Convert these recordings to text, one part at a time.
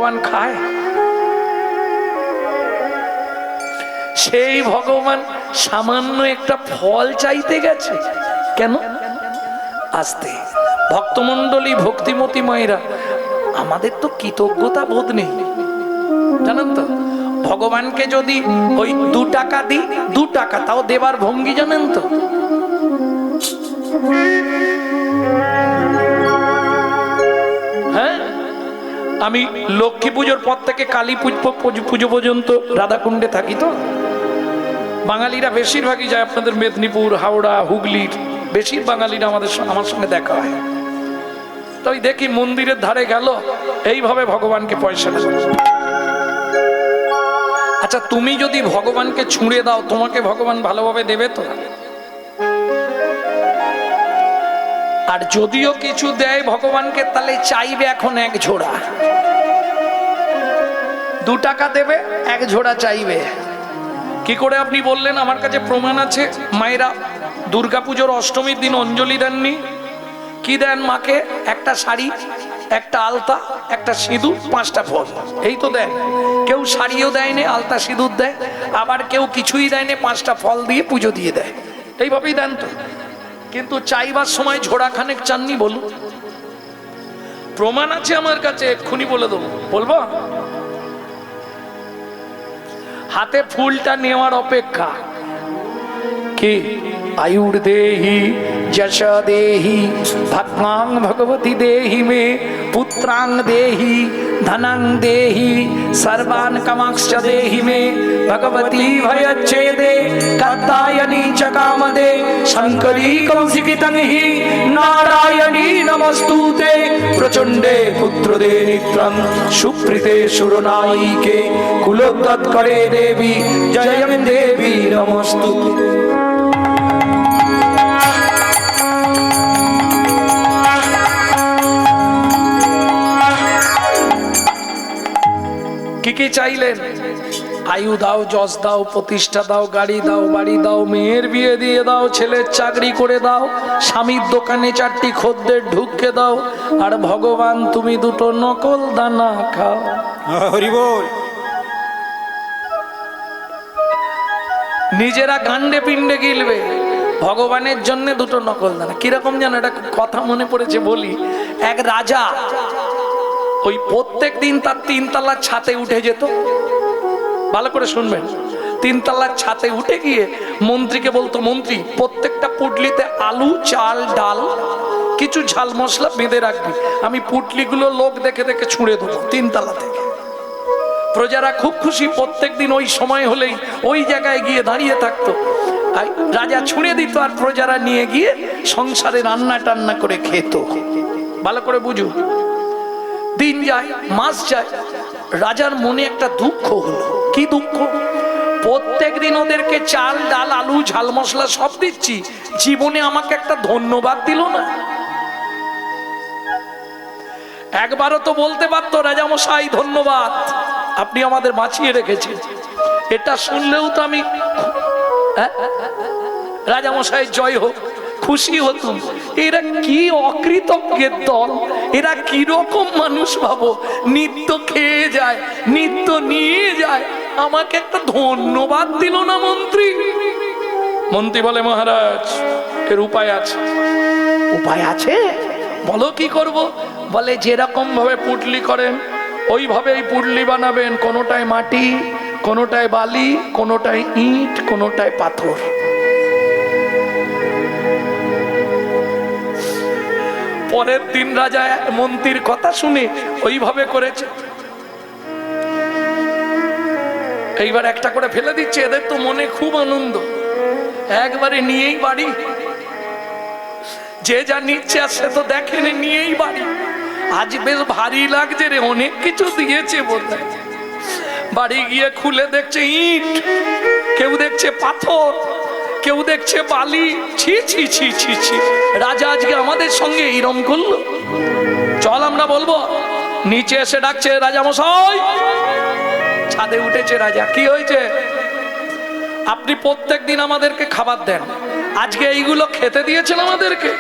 ভগবান খায়? সেই ভগবান সামান্য একটা ফল চাইতে গেছে কেন? আসতে ভক্তমণ্ডলী, ভক্তিমতী মায়েরা, আমাদের তো কৃতজ্ঞতা বোধ নেই, জানেন তো? ভগবানকে যদি ওই 2 টাকা দিই, 2 টাকা তাও দেবার ভঙ্গি জানেন তো? হ্যাঁ, আমি লক্ষ্মী পুজোর পর থেকে কালী পুজো পর্যন্ত রাধাকুণ্ডে থাকি। তো বাঙালিরা বেশিরভাগই যায় আপনাদের মেদিনীপুর, হাওড়া, হুগলির বেশির বাঙালিরা আমার সঙ্গে দেখা হয়। তাই দেখি মন্দিরের ধারে গেল এইভাবে ভগবানকে পয়সা দেবে। আচ্ছা, তুমি যদি ভগবানকে ছুঁড়ে দাও, তোমাকে ভগবান ভালোভাবে দেবে তো? আর যদিও কিছু দেয় ভগবানকে, তাহলে চাইবে এখন 1 ঝোড়া। 2 টাকা দেবে, 1 ঝোড়া চাইবে। কি করে আপনি বললেন? আমার কাছে প্রমাণ আছে। মায়েরা দুর্গাপুজোর অষ্টমীর দিন অঞ্জলি দেননি? কি দেন মাকে? একটা শাড়ি, একটা আলতা, একটা সিঁদুর, 5টা ফল, এই তো দেন। কেউ শাড়িও দেয়নি, আলতা সিঁদুর দেয়, আবার কেউ কিছুই দেয়নি, 5টা ফল দিয়ে পুজো দিয়ে দেয়। এইভাবেই দেন তো। কিন্তু চাইবার সময় ঝোড়াখানেক চাননি? বলুন। প্রমাণ আছে আমার কাছে, এক্ষুনি বলে দেবো। বলবো? হাতে ফুলটা নেওয়ার অপেক্ষা কি? आयुर देहि यश देहि भक्तांग भगवती देहि मे पुत्रांग देहि धनंग देहि सर्वान् कामांश्च देहि मे भगवती भयच्छेदे कात्यायनी च कामदे शंकरी कौशिकितं हि नारायणी नमस्तुते प्रचंडे पुत्रदे नित्रं सुप्रीते सुरनायिके कुलोत्तत्करे देवी जयं देवी नमस्तुते। কি চাইলেন? আয়ু দাও, যশ দাও, প্রতিষ্ঠা দাও, গাড়ি দাও, বাড়ি দাও, মেয়ের বিয়ে দিয়ে দাও, ছেলের চাকরি করে দাও, স্বামীর দোকানে 4টি খদ্দের ঢুকে দাও, আর ভগবান তুমি 2টো নকল দানা খাও। হরি বল। নিজেরা গান্ডে পিণ্ডে গিলবে, ভগবানের জন্য 2টো নকল দানা। কিরকম জানো? একটা কথা মনে পড়েছে, বলি। এক রাজা ওই প্রত্যেক দিন তার 3 তলার ছাদে উঠে যেত। ভালো করে শুনবেন। 3 তলার ছাদে উঠে গিয়ে মন্ত্রীকে বলতো, মন্ত্রী প্রত্যেকটা পুটলিতে আলু, চাল, ডাল, কিছু ঝাল মশলা বেঁধে রাখবি, আমি পুটলিগুলো লোক দেখে দেখে ছুঁড়ে দেবো 3 তলা থেকে। প্রজারা খুব খুশি। প্রত্যেক দিন ওই সময় হলেই ওই জায়গায় গিয়ে দাঁড়িয়ে থাকতো। রাজা ছুঁড়ে দিত, আর প্রজারা নিয়ে গিয়ে সংসারে রান্না টান্না করে খেত। ভালো করে বুঝুন। দিন যায়, মাস যায়, রাজার মনে একটা দুঃখ হলো। কি দুঃখ? প্রত্যেক দিন ওদেরকে চাল, ডাল, আলু, ঝাল মশলা সব দিচ্ছি, জীবনে আমাকে একটা ধন্যবাদ দিল না। একবারও তো বলতে পারতো, রাজামশাই ধন্যবাদ, আপনি আমাদের বাঁচিয়ে রেখেছেন। এটা শুনলেও তো আমি রাজামশাই জয় হোক খুশি হতুম। এরা কি অকৃতজ্ঞের দল, এরা কি রকম মানুষ ভাবো। নিত্য খেয়ে যায়, নিত্য নিয়ে যায়, আমাকে একটা ধন্যবাদ দিল না মন্ত্রী। মন্ত্রী বলে, মহারাজ এর উপায় আছে। উপায় আছে? বলো কি করব? বলে, যেরকম ভাবে পুটলি করেন ওইভাবে এই পুটলি বানাবেন। কোনোটায় মাটি, কোনোটায় বালি, কোনোটায় ইট, কোনোটায় পাথর। পরের দিন রাজা মন্ত্রীর কথা শুনে ওইভাবে করেছে। এইবার একটা করে ফেলে দিচ্ছে। এদের তো মনে খুব আনন্দ, একবারে নিয়েই বাড়ি। যে যা নিচ্ছে আর সে তো দেখেনি, নিয়েই বাড়ি। আজ বেশ ভারী লাগছে রে, অনেক কিছু দিয়েছে বলতে। বাড়ি গিয়ে খুলে দেখছে ইট, কেউ দেখছে পাথর, কেউ দেখছে বালি। ছি ছি ছি ছি ছি, রাজা আজকে আমাদের সঙ্গে এইরকম করলো। চল আমরা বলবো। নিচে এসে ডাকছে, রাজামশাই। ছাদে উঠেছে রাজা। কি হয়েছে? আপনি প্রত্যেক দিন আমাদেরকে খাবার দেন, আজকে এইগুলো খেতে দিয়েছেন আমাদেরকে।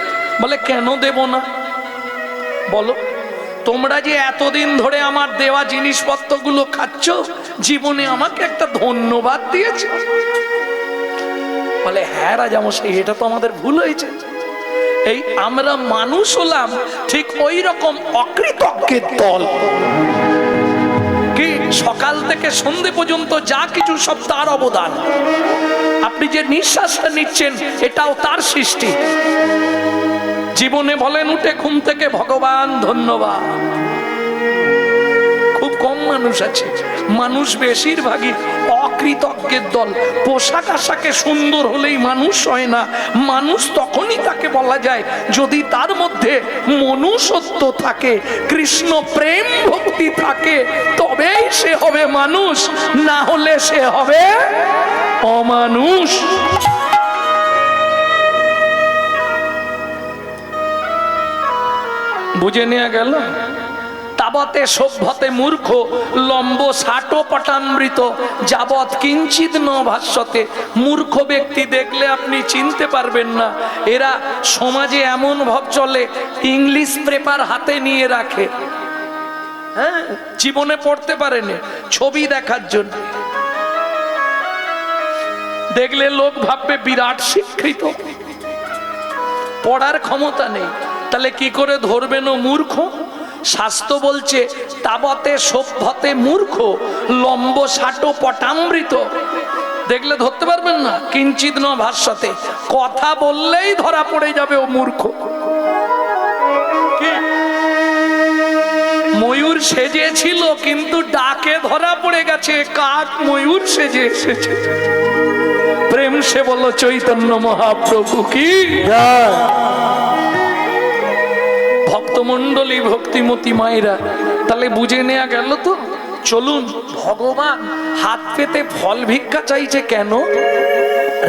বলে, কেন দেব না বলো? তোমরা যে এতদিন ধরে আমার দেওয়া জিনিসপত্রগুলো খাচ্ছ, জীবনে আমাকে একটা ধন্যবাদ দিয়েছে? বলে হ্যাঁ রাজামশাই, এটা তো আমাদের ভুল হয়েছে। এই আমরা মানুষ হলাম ঠিক ওই রকম অকৃতজ্ঞের দল। কি সকাল থেকে সন্ধে পর্যন্ত যা কিছু সব তার অবদান। আপনি যে নিঃশ্বাসটা নিচ্ছেন এটাও তার সৃষ্টি। জীবনে বলেন উঠে ঘুম থেকে ভগবান ধন্যবাদ। খুব কম মানুষ আছে, মানুষ বেশিরভাগই অকৃতজ্ঞের দল। পোশাক আশাকে সুন্দর হলেই মানুষ হয় না। মানুষ তখনই তাকে বলা যায় যদি তার মধ্যে মনুষ্যত্ব থাকে, কৃষ্ণ প্রেম ভক্তি থাকে, তবেই সে হবে মানুষ, না হলে সে হবে অমানুষ। বুঝে নেওয়া গেল? তাবতে সভ্যতে মূর্খ লম্ব ষাটো পটামৃত যাবৎ কিঞ্চিত ন ভাষ্যতে। মূর্খ ব্যক্তি দেখলে আপনি চিনতে পারবেন না। এরা সমাজে এমন ভাব চলে, ইংলিশ পেপার হাতে নিয়ে রাখে, হ্যাঁ, জীবনে পড়তে পারেনি, ছবি দেখার জন্য। দেখলে লোক ভাববে বিরাট শিক্ষিত, পড়ার ক্ষমতা নেই। তাহলে কি করে ধরবেন ও মূর্খ? শাস্ত্র বলছে তাবতে সভ্যতে মূর্খ লম্ব ষাটো পটামৃত। দেখলে ধরতে পারবেন না, কিঞ্চিত ন ভাষ্যতে। কথা বললেই ধরা পড়ে যাবে ও মূর্খ। ময়ূর সেজেছিল কিন্তু ডাকে ধরা পড়ে গেছে কাক ময়ূর সেজে এসেছে। প্রেম সে বলল চৈতন্য মহাপ্রভু কি জয়। ভক্তমন্ডলী ভক্তিমতী মায়েরা, তাহলে বুঝে নেওয়া গেল তো। চলুন, ভগবান হাত পেতে ফল ভিক্ষা চাইছে কেন?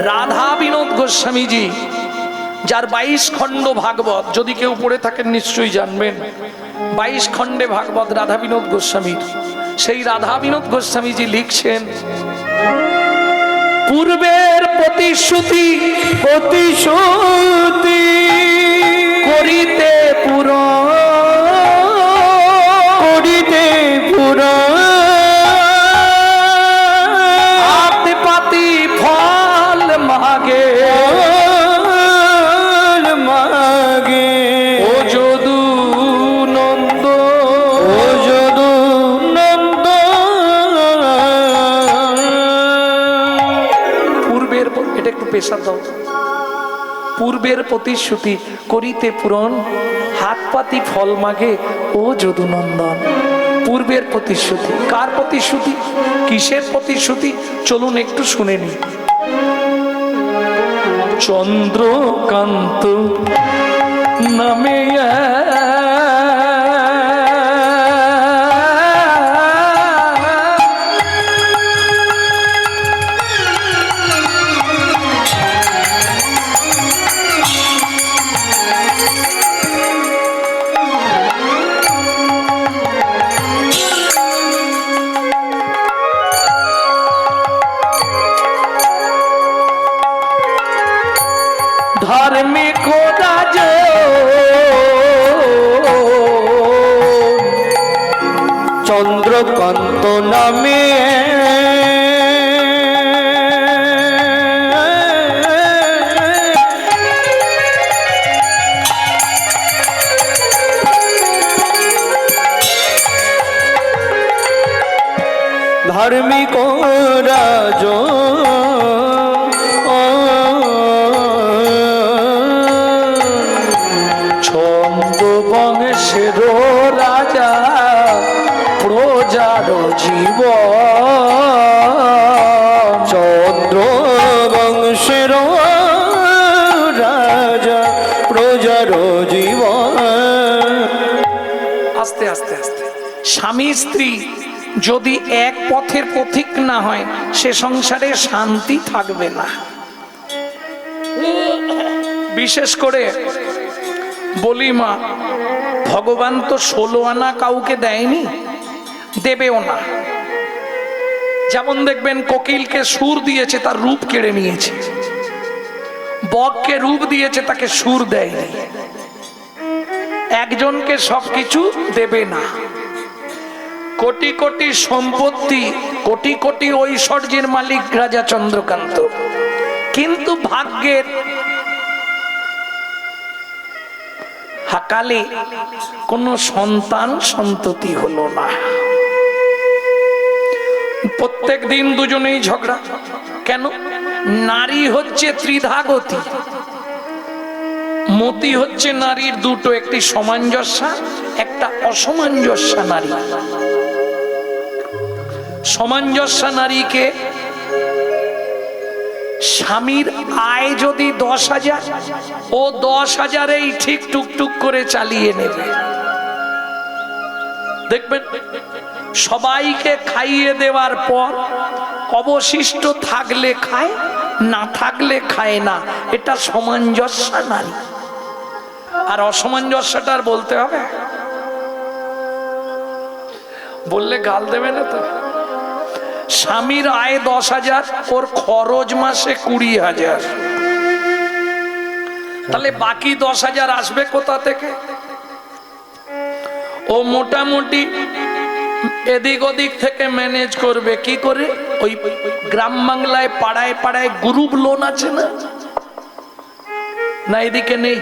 রাধা বিনোদ গোস্বামীজি, যার 22 খণ্ড ভাগবত, যদি কেউ পড়ে থাকেন নিশ্চয়ই জানবেন। 22 খণ্ডে ভাগবত রাধা বিনোদ গোস্বামীর। সেই রাধা বিনোদ গোস্বামীজি লিখছেন, পূর্বের প্রতিশ্রুতি প্রতিশ্রুতি করিতে পূরণ করিতে পূরণ আত্মপাতি ফল মাগে মাগে ও যদু নন্দ ও যদু নন্দ। পূর্বের, এটা একটু পেশা দাও। পূর্বের প্রতিশ্রুতি করিতে পূরণ হাত পাতি ফল মাগে ও যদুনন্দন। পূর্বের প্রতিশ্রুতি, কার প্রতিশ্রুতি, কিসের প্রতিশ্রুতি? চলুন একটু শুনে নি। চন্দ্রকান্ত নামে ধার্মিক রাজ চন্দ্রকান্ত নামে ধার্মিক রাজ বংশের রাজা প্রজার জীব চন্দ্র বংশের রাজা প্রজার জীব। আস্তে আস্তে আস্তে, স্বামী স্ত্রী যদি এক পথের পথিক না হয় সে সংসারে শান্তি থাকবে না। বিশেষ করে বলি মা, ভগবান তো 16 আনা কাউকে দেয়নি, দেবেও না। যেমন দেখবেন কোকিলকে সুর দিয়েছে, তার রূপ কেড়ে নিয়েছে। বককে রূপ দিয়েছে, তাকে সুর দেয়নি। একজনকে সবকিছু দেবে না। কোটি কোটি সম্পত্তি, কোটি কোটি ঐশ্বর্যের মালিক রাজা চন্দ্রকান্ত, কিন্তু ভাগ্যের হাকালে কোনো সন্তান সন্ততি হলো না। প্রত্যেক দিন দুজনেই ঝগড়া। কেন? নারী হচ্ছে ত্রিধাগতি, মতি হচ্ছে নারীর দুটো, একটি সামঞ্জস্যা, একটা অসামঞ্জস্যা নারী। সামঞ্জস্যা নারীকে স্বামীর আয় যদি 10,000, ও 10,000-এই ঠিক টুকটুক করে চালিয়ে নেবে। দেখবেন সবাইকে খাইয়ে দেওয়ার পর অবশিষ্ট থাকলে খায়, না থাকলে খায় না। এটা সামঞ্জস্যা নারী। আর অসামঞ্জস্যটার বলতে হবে? বললে গাল দেবে না তো? স্বামীর আয় 10,000, ওর খরচ মাসে 20,000, তাহলে বাকি 10,000 আসবে কোথা থেকে? ও মোটামুটি এদিক ওদিক থেকে ম্যানেজ করবে। কি করে? ওই গ্রাম বাংলায় পাড়ায় পাড়ায় গ্রুপ লোন আছে না? না এদিকে নেই?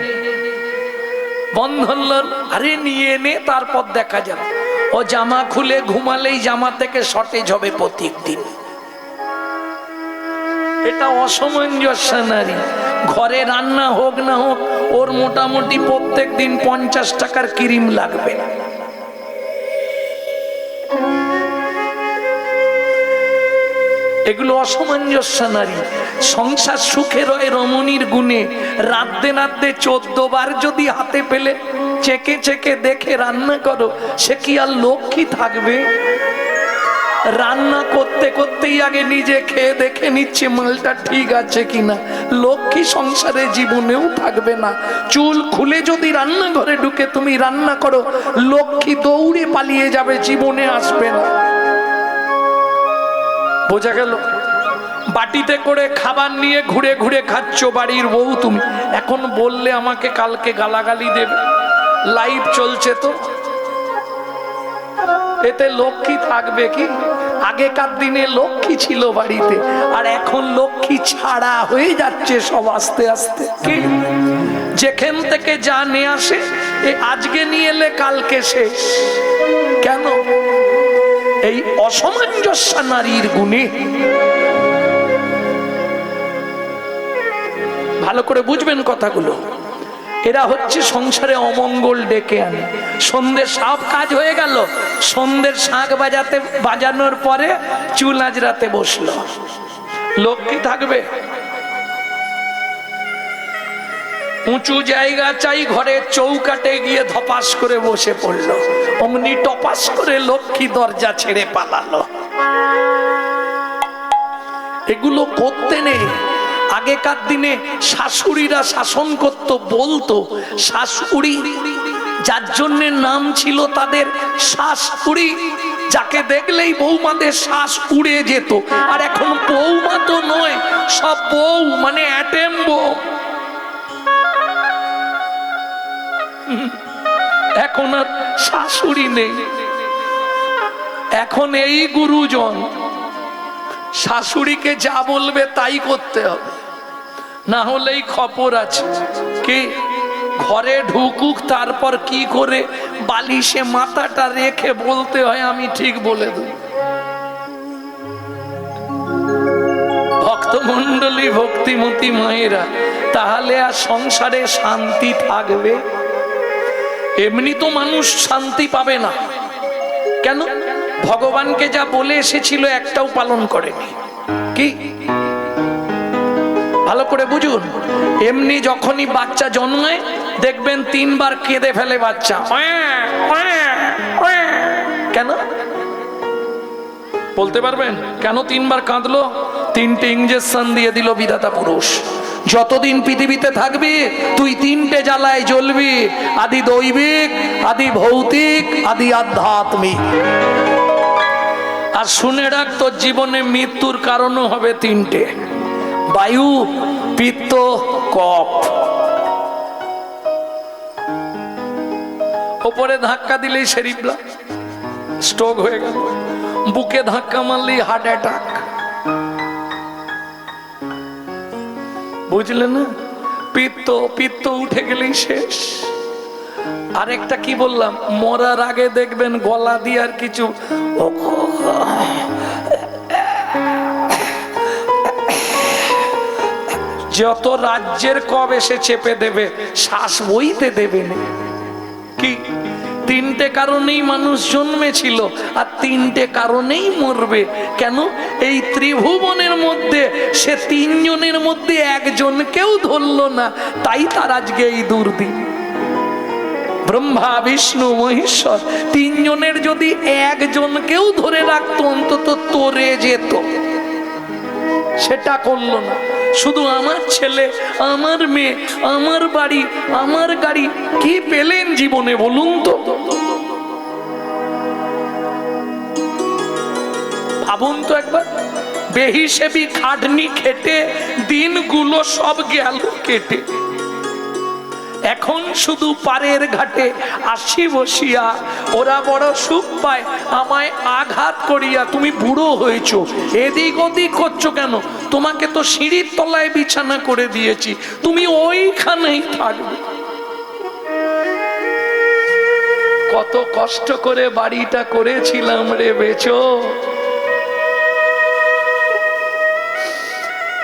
বন্ধন লোন। আরে নিয়ে নে, তারপর দেখা যাবে। ও জামা খুলে ঘুমালেই জামা থেকে শর্টেজ হবে প্রত্যেক দিন। এটা অসামঞ্জস্য নারী। ঘরে রান্না হোক না হোক, ওর মোটামুটি প্রত্যেক দিন 50 টাকার ক্রিম লাগবে। এগুলো অসামঞ্জস্য নারী। সংসার সুখে রয় রমণীর গুণে, রাঁধতে রাঁধতে 14 বার যদি হাতে পেলে চেকে চেকে দেখে রান্না করো, সে কি আর লক্ষ্মী থাকবে? রান্না করতে করতেই আগে নিজে খেয়ে দেখে নিচ্ছে মালটা ঠিক আছে কিনা। লক্ষ্মী সংসারে জীবনেও থাকবে না। চুল খুলে যদি রান্নাঘরে ঢুকে তুমি রান্না করো, লক্ষ্মী দৌড়ে পালিয়ে যাবে, জীবনে আসবে না। বোঝা গেল? বাটিতে করে খাবার নিয়ে ঘুরে ঘুরে খাচ্ছ বাড়ির বউ তুমি। এখন বললে আমাকে কালকে গালাগালি দেবে। লাইভ চলছে তো, এতে লক্ষ্মী থাকবে কি? আগেকার দিনে লক্ষ্মী ছিল বাড়িতে, আর এখন লক্ষ্মী ছাড়া হয়ে যাচ্ছে সব আস্তে আস্তে। কি যেখান থেকে যা নিয়ে আসে, আজকে নিয়ে এলে কালকে শেষ। কেন? এই অসামঞ্জস্য নারীর গুণে। ভালো করে বুঝবেন কথাগুলো। এরা হচ্ছে সংসারে অমঙ্গল ডেকে আনে। সন্ধ্যে সব কাজ হয়ে গেল, সন্ধ্যের শাঁখ বাজানোর পরে চুল আজরাতে বসলো। লক্ষ্মী থাকবে? উঁচু জায়গা চাই, ঘরে চৌকাটে গিয়ে ধপাস করে বসে পড়লো। অমনি টপাস করে লক্ষ্মী দরজা ছেড়ে পালালো। এগুলো করতে নেই। আগেকার দিনে শাশুড়িরা শাসন করত, বলতো শাশুড়ি, যার জন্য নাম ছিল তাদের শাশুড়ি। যাকে দেখলেই বৌমাদের শ্বাস উড়ে যেত। আর এখন বৌমা তো নয়, সব বউ মানে অ্যাটেম বউ। এখন আর শাশুড়ি নেই, এখন এই গুরুজন। শাশুড়িকে যা বলবে তাই করতে হবে, না হলেই খবর আছে। কি ঘরে ঢুকুক, তারপর কি করে বালিশে মাথাটা রেখে বলতে হয় আমি ঠিক বলে দেব। ভক্তমণ্ডলী, ভক্তিমতী মায়েরা, তাহলে আর সংসারে শান্তি থাকবে? এমনি তো মানুষ শান্তি পাবে না। কেন? ভগবানকে যা বলে এসেছিল একটাও পালন করেনি। কি? ভালো করে বুঝুন। এমনি যখনই বাচ্চা জন্মায় দেখবেন 3 বার কেঁদে ফেলে বাচ্চা। কেন বলতে পারবেন? কেন 3 বার কাঁদলো? 3টে ইঞ্জেকশন দিয়ে দিল বিধাতা পুরুষ। যতদিন পৃথিবীতে থাকবি তুই 3টে জ্বালায় জ্বলবি, আদি দৈবিক, আদি ভৌতিক, আদি আধ্যাত্মিক। আর শুনে রাখ, তোর জীবনে মৃত্যুর কারণও হবে 3টে: বায়ু, পিত্ত, কফ। ওপরে ধাক্কা দিলেই সেরিব্রাম স্ট্রোক হয়ে গেল, বুকে ধাক্কা মারলেই হার্ট অ্যাটাক। বুঝলে না? পিত্ত উঠে গেলেই শেষ। আরেকটা কি বললাম, মরার আগে দেখবেন গলা দিয়ে আর কিছু যত রাজ্যের কব এসে চেপে দেবে, শ্বাস বইতে দেবে না। কি তিনটে কারণেই মানুষ জন্মেছিল আর তিনটে কারণেই মরবে। কেন? এই ত্রিভুবনের মধ্যে সে তিনজনের মধ্যে একজনকেও ধরলো না, তাই তার আজকে এই দুর্দিন। ব্রহ্মা বিষ্ণু মহেশ্বর তিনজনের যদি একজনকেও ধরে রাখতো অন্তত তরে যেত, সেটা করলো না। শুধু আমার ছেলে, আমার মেয়ে, আমার বাড়ি, আমার গাড়ি, কি পেলেন জীবনে বলুন তো? ভাবুন তো একবার, বেহিসেবি খাটনি খেটে দিনগুলো সব গেল কেটে। এখন শুধু পারের ঘাটে আসি বসিয়া, ওরা বড় সুখ পায় আমায় আঘাত করিয়া। তুমি বুড়ো হয়েছো, এদিক ওদিক করছো কেন? তোমাকে তো সিঁড়ির তলায় বিছানা করে দিয়েছি, তুমি ওইখানেই থাকবে। কত কষ্ট করে বাড়িটা করেছিলাম রে বেচো।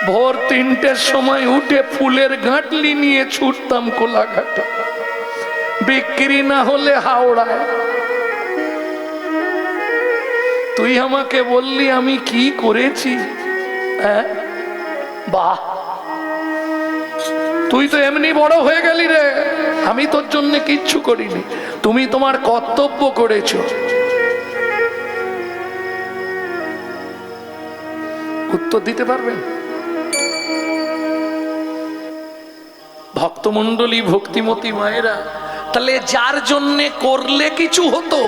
ভোর 3টের সময় উঠে ফুলের গাঁটলি নিয়ে ছুটতাম কোলাঘাটে, বিক্রি না হলে হাওড়ায়। তুই আমাকে বললি আমি কি করেছি? বাহ, তুই তো এমনি বড় হয়ে গেলি রে, আমি তোর জন্য কিচ্ছু করিনি। তুমি তোমার কর্তব্য করেছো। উত্তর দিতে পারবেন? ভক্তমন্ডলী, ভক্তিমতী মায়েরা, তাহলে যার জন্যে করলে কিছু হতো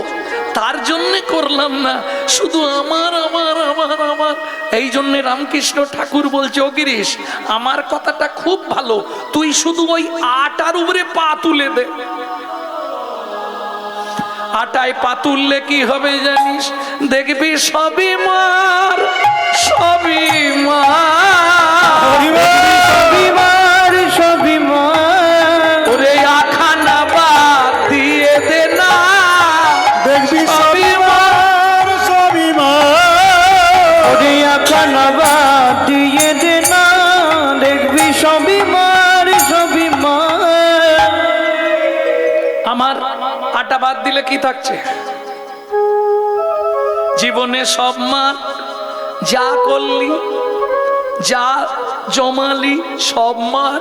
তার জন্যে করলাম না, শুধু আমার আমার আমার আমার। এই জন্যে রামকৃষ্ণ ঠাকুর বলছে, ও গিরিশ, আমার কথাটা খুব ভালো, তুই শুধু ওই আটার উপরে পা তুলে দে। আটায় পা তুললে কি হবে জানিস? দেখবি সবই মার, সবই মার, সবই মার। ওরে আখানা বাদ দিয়ে দে না, দেখবি সবই মার, সবই মার। ওরে আখানা বাদ দিয়ে দে না, দেখবি সবই মার, সবই মার। আমার আটা বাদ দিলে কি থাকছে? জীবনে সব মার, যা করলি, যা জমালি, সব মার।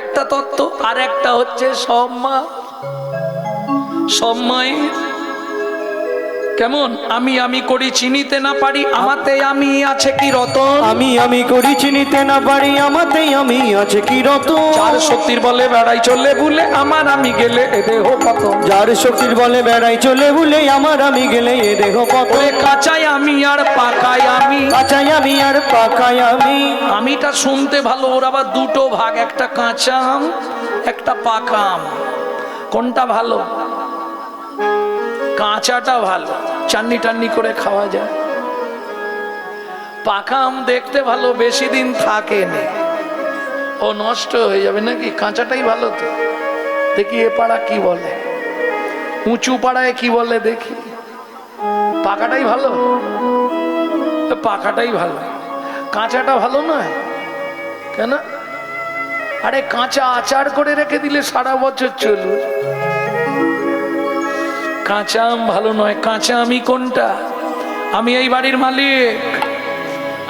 একটা তত্ত্ব। আর একটা হচ্ছে সব মা, সব মায়ের কেমন? আমি করি চিনিতে না পারি, আমাতে আমি আছে কি রতন। আমি করি চিনিতে না পারি, আমাতে আমি আছে কি রতন। যার শক্তির বলে বেড়াই চলে ভুলে, আমার আমি গেলে এ দেহ পতন। যার শক্তির বলে বেড়াই চলে ভুলে, আমার আমি গেলে এ দেহ পতন। কাঁচাই আমি আর পাকাই আমি, কাঁচাই আমি আর পাকাই আমি। আমিটা শুনতে ভালো, ওর আবার দুটো ভাগ, একটা কাঁচা আম, একটা পাকা আম। কোনটা ভালো? কাঁচাটা ভালো, চান্নি টান্নি করে খাওয়া যায়। পাকা আম দেখতে ভালো, বেশি দিন থাকে না, ও নষ্ট হয়ে যাবে নাকি। কাঁচাটাই ভালো তো। দেখি এ পাড়া কি বলে, উঁচু পাড়ায় কি বলে দেখি। পাকাটাই ভালো, পাকাটাই ভালো, কাঁচাটা ভালো নয় কেন? আরে কাঁচা আচার করে রেখে দিলে সারা বছর চলবে। কাঁচা আম ভালো নয়। কাঁচা আমি কোনটা? আমি এই বাড়ির মালিক,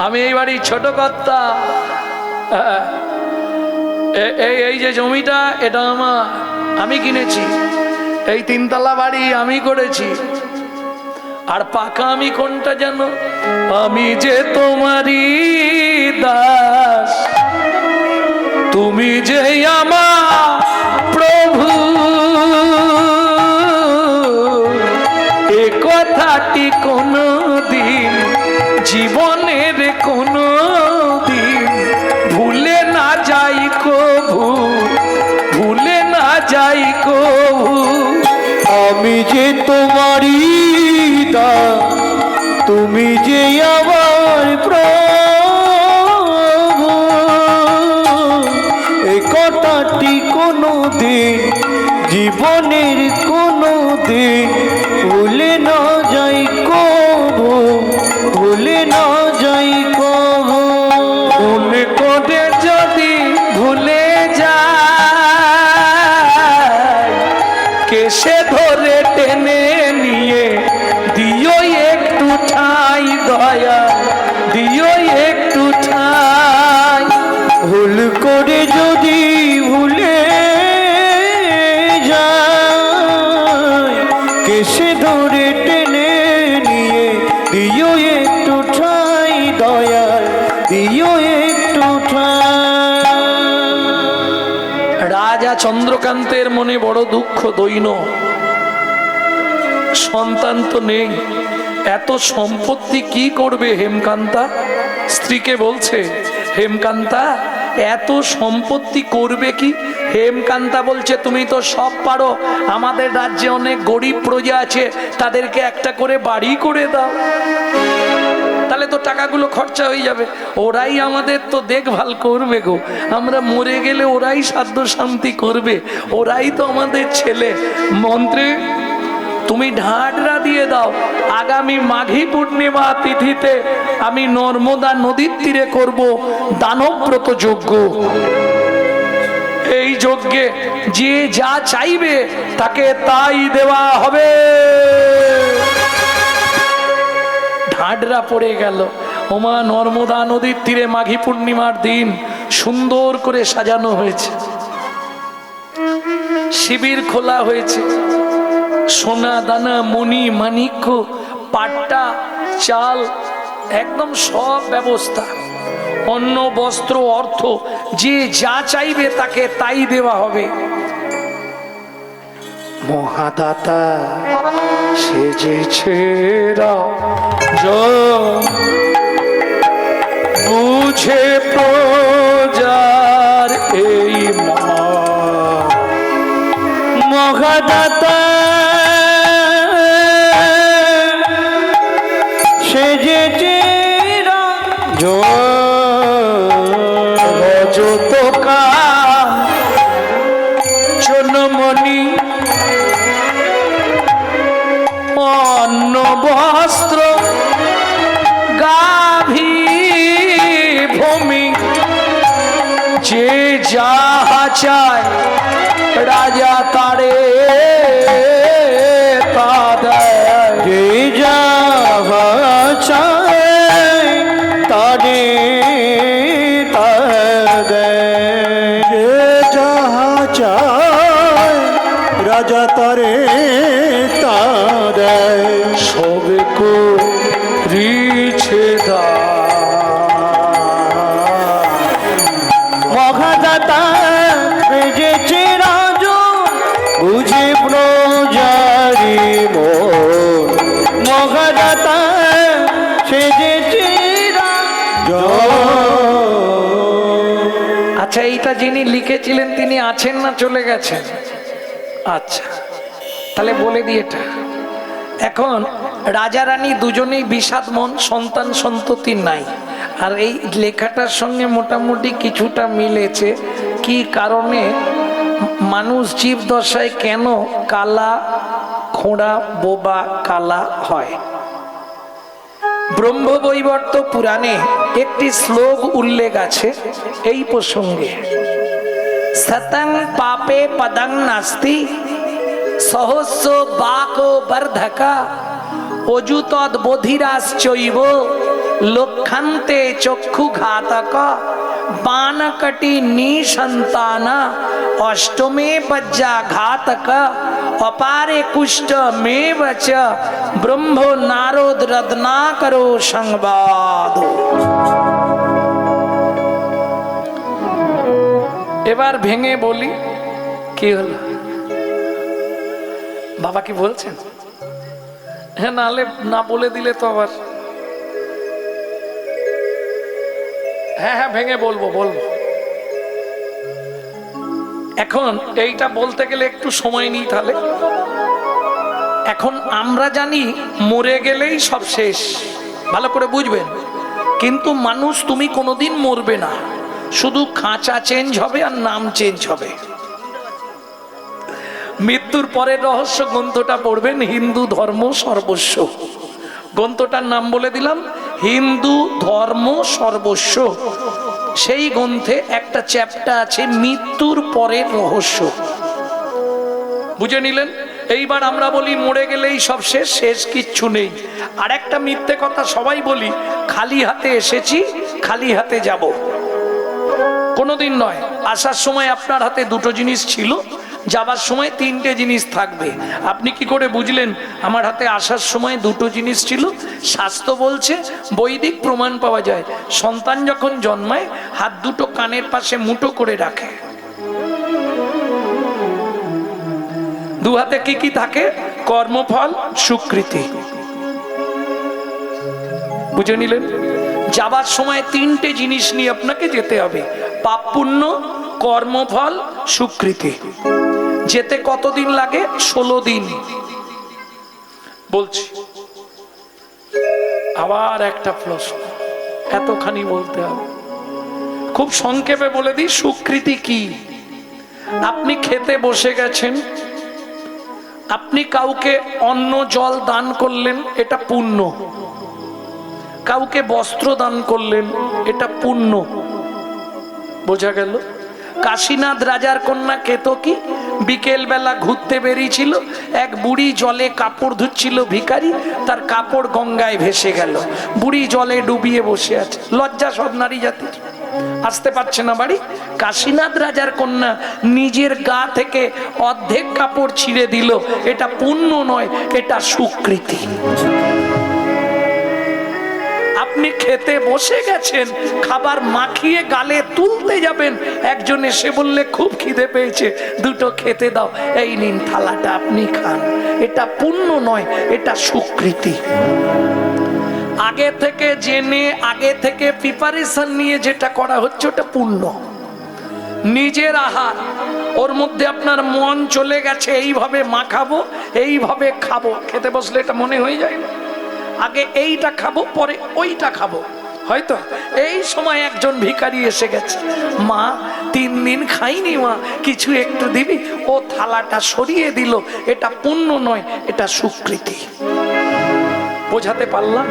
আমি এই বাড়ির ছোট কর্তা। এই যে জমিটা, এটা আমার, আমি কিনেছি। এই 3তলা বাড়ি আমি করেছি। আর পাকা আমি কোনটা জানো? আমি যে তোমারই দাস, তুমি যে আমার প্রভু, এ কথাটি কোনো দিন জীবনের কোনো দিন ভুলে না যাই কভু, ভুলে না যাই কভু। আমি যে তোমারই দাস, তুমি যে আমার প্রভু, এই কথাটি কোনো দিন জীবনের কোনো দিন ভুলে না যাই কভু, ভুলে না যাই কভু। ভুল করে যদি ভুলে যায়, কেসে ধরে টেনে নিয়ে দিও একটু ঠাই দয়া, দিও একটু ঠাই। ভুল করে যদি ভুলে যায়, কেসে ধরে টেনে নিয়ে দিও একটু ঠাই দয়া, দিও একটু ঠাই। রাজা চন্দ্রকান্তের মনে বড় দুঃখ দৈন্য, সন্তান তো নেই, এত সম্পত্তি কি করবে হেমকান্তা? স্ত্রীকে বলছে, হেমকান্তা এত সম্পত্তি করবে কি? হেমকান্তা বলছে, তুমি তো সব পারো, আমাদের রাজ্যে অনেক গরিব প্রজা আছে, তাদেরকে একটা করে বাড়ি করে দাও, তাহলে তো টাকাগুলো খরচা হয়ে যাবে, ওরাই আমাদের তো দেখভাল করবে গো, আমরা মরে গেলে ওরাই সাধ্য শান্তি করবে, ওরাই তো আমাদের ছেলে। মন্ত্রী তুমি ঢাডরা দিয়ে দাও, আগামী মাঘী পূর্ণিমা তিথিতে আমি নর্মদা নদীর তীরে করব দানব্রত যজ্ঞ। এই যজ্ঞে যে যা চাইবে তাকে তাই দেওয়া হবে। ঢাডরা পড়ে গেল। ওমা, নর্মদা নদীর তীরে মাঘী পূর্ণিমার দিন সুন্দর করে সাজানো হয়েছে, শিবির খোলা হয়েছে, সোনা দানা মণি মাণিক্য পাট্টা চাল একদম সব ব্যবস্থা, অন্ন বস্ত্র অর্থ যে যা চাইবে তাকে তাই দেওয়া হবে। মহাদাতা সেজেছে বুঝে প্রজার এই মহাদাতা সেজেছে রজতকা চনমণি অন্ন বস্ত্র গাভী ভূমি, যে যাহা চায় রাজা তারে তা দেয়, যে যাহা চায় তারে তা দেয়, যে যাহা চায় রাজা তারে তা দেয়। সবে কো রিছে দা মহাদাতা বেজেছে রাজ, বুঝে প্রজারি মন। মহাদাতা সেজেছে রাজ। আচ্ছা, এইটা যিনি লিখেছিলেন তিনি আছেন না চলে গেছেন? আচ্ছা, তাহলে বলে দিই এটা। এখন রাজা রানী দুজনেই বিষাদ মন, সন্তান সন্ততি নাই। আর এই লেখাটার সঙ্গে মোটামুটি কিছুটা মিলেছে। কি কারণে মানুষ জীব দশায় কেন কালা খোঁড়া বোবা কালা হয়? ব্রহ্মবৈবর্ত পুরাণে একটি শ্লোক উল্লেখ আছে এই প্রসঙ্গে। সতং পাপে পদং নাস্তি সহস্র বাক বর্ধকা অযুতদ বধিরাশ্চৈব লক্ষান্তে চক্ষু ঘাতক বানকটি নিসন্তানা অষ্টমে বজ্জা ঘাতক অপারে কুষ্ঠ মেবচ ব্রহ্ম নারদ রত্নাকরো সংবাদ। এবার ভেঙে বলি, কি হলো বাবা? কি বলছেন? হ্যাঁ, নালে না বলে দিলে তো আবার। হ্যাঁ হ্যাঁ, ভেঙে বলবো। এখন এইটা বলতে গেলে একটু সময় নিই। তাহলে এখন আমরা জানি মরে গেলেই সব শেষ, ভালো করে বুঝবেন। কিন্তু মানুষ তুমি কোনোদিন মরবে না, শুধু খাঁচা চেঞ্জ হবে আর নাম চেঞ্জ হবে। মৃত্যুর পরের রহস্য গ্রন্থটা পড়বেন, হিন্দু ধর্ম সর্বস্ব। গ্রন্থটার নাম বলে দিলাম, হিন্দু ধর্ম সর্বস্ব। সেই গ্রন্থে একটা চ্যাপ্টার আছে মৃত্যুর পরের রহস্য। বুঝে নিলেন? এইবার আমরা বলি মরে গেলেই সব শেষ, শেষ কিচ্ছু নেই। আর একটা মিথ্যে কথা সবাই বলি, খালি হাতে এসেছি খালি হাতে যাব। কোনোদিন নয়। আসার সময় আপনার হাতে দুটো জিনিস ছিল, যাবার সময় তিনটে জিনিস থাকবে। আপনি কি করে বুঝলেন আমার হাতে আসার সময় দুটো জিনিস ছিল? শাস্ত্র বলছে, বৈদিক প্রমাণ পাওয়া যায়, সন্তান যখন জন্মায় হাত দুটো কানের পাশে মুঠো করে রাখে। দু হাতে কি কি থাকে? কর্মফল, স্বীকৃতি। বুঝে নিলেন? যাবার সময় তিনটে জিনিস নিয়ে আপনাকে যেতে হবে, পাপ পুণ্য, কর্মফল, স্বীকৃতি। যেতে কতদিন লাগে? 16 দিন। বলছি আবার একটা প্রশ্ন, এতখানি বলতে হবে? খুব সংক্ষেপে বলে দিই, স্বীকৃতি কি? আপনি খেতে বসে গেছেন, আপনি কাউকে অন্ন জল দান করলেন, এটা পুণ্য। কাউকে বস্ত্র দান করলেন, এটা পুণ্য। বোঝা গেল? কাশীনাথ রাজার কন্যা কেতকী বিকেল বেলা ঘুরতে বেরিয়েছিল, এক বুড়ি জলে কাপড় ধুচ্ছিল, ভিখারি, তার কাপড় গঙ্গায় ভেসে গেল। বুড়ি জলে ডুবিয়ে বসে আছে, লজ্জা সব নারী জাতির, আসতে পারছে না বাড়ি। কাশীনাথ রাজার কন্যা নিজের গা থেকে অর্ধেক কাপড় ছিঁড়ে দিল, এটা পুণ্য নয়, এটা স্বীকৃতি। আপনি খেতে বসে গেছেন, খাবার মাখিয়ে গালে তুলতে যাবেন, একজন এসে বললে খুব খিদে পেয়েছে, দুটো খেতে দাও, এই নিন থালাটা আপনি খান, এটা পুণ্য নয়, এটা স্বীকৃতি। আগে থেকে জেনে, আগে থেকে প্রিপারেশন নিয়ে যেটা করা হচ্ছে ওটা পুণ্য। নিজের আহার, ওর মধ্যে আপনার মন চলে গেছে এইভাবে মাখাবো, এইভাবে খাবো, খেতে বসলে এটা মনে হয়ে যায় না? আগে এইটা খাবো, পরে ওইটা খাবো। হয়তো এই সময় একজন ভিখারি এসে গেছে, মা 3 দিন খাইনি মা, কিছু একটু দিবি? ও থালাটা সরিয়ে দিল, এটা পুণ্য নয়, এটা স্বীকৃতি। বোঝাতে পারলাম?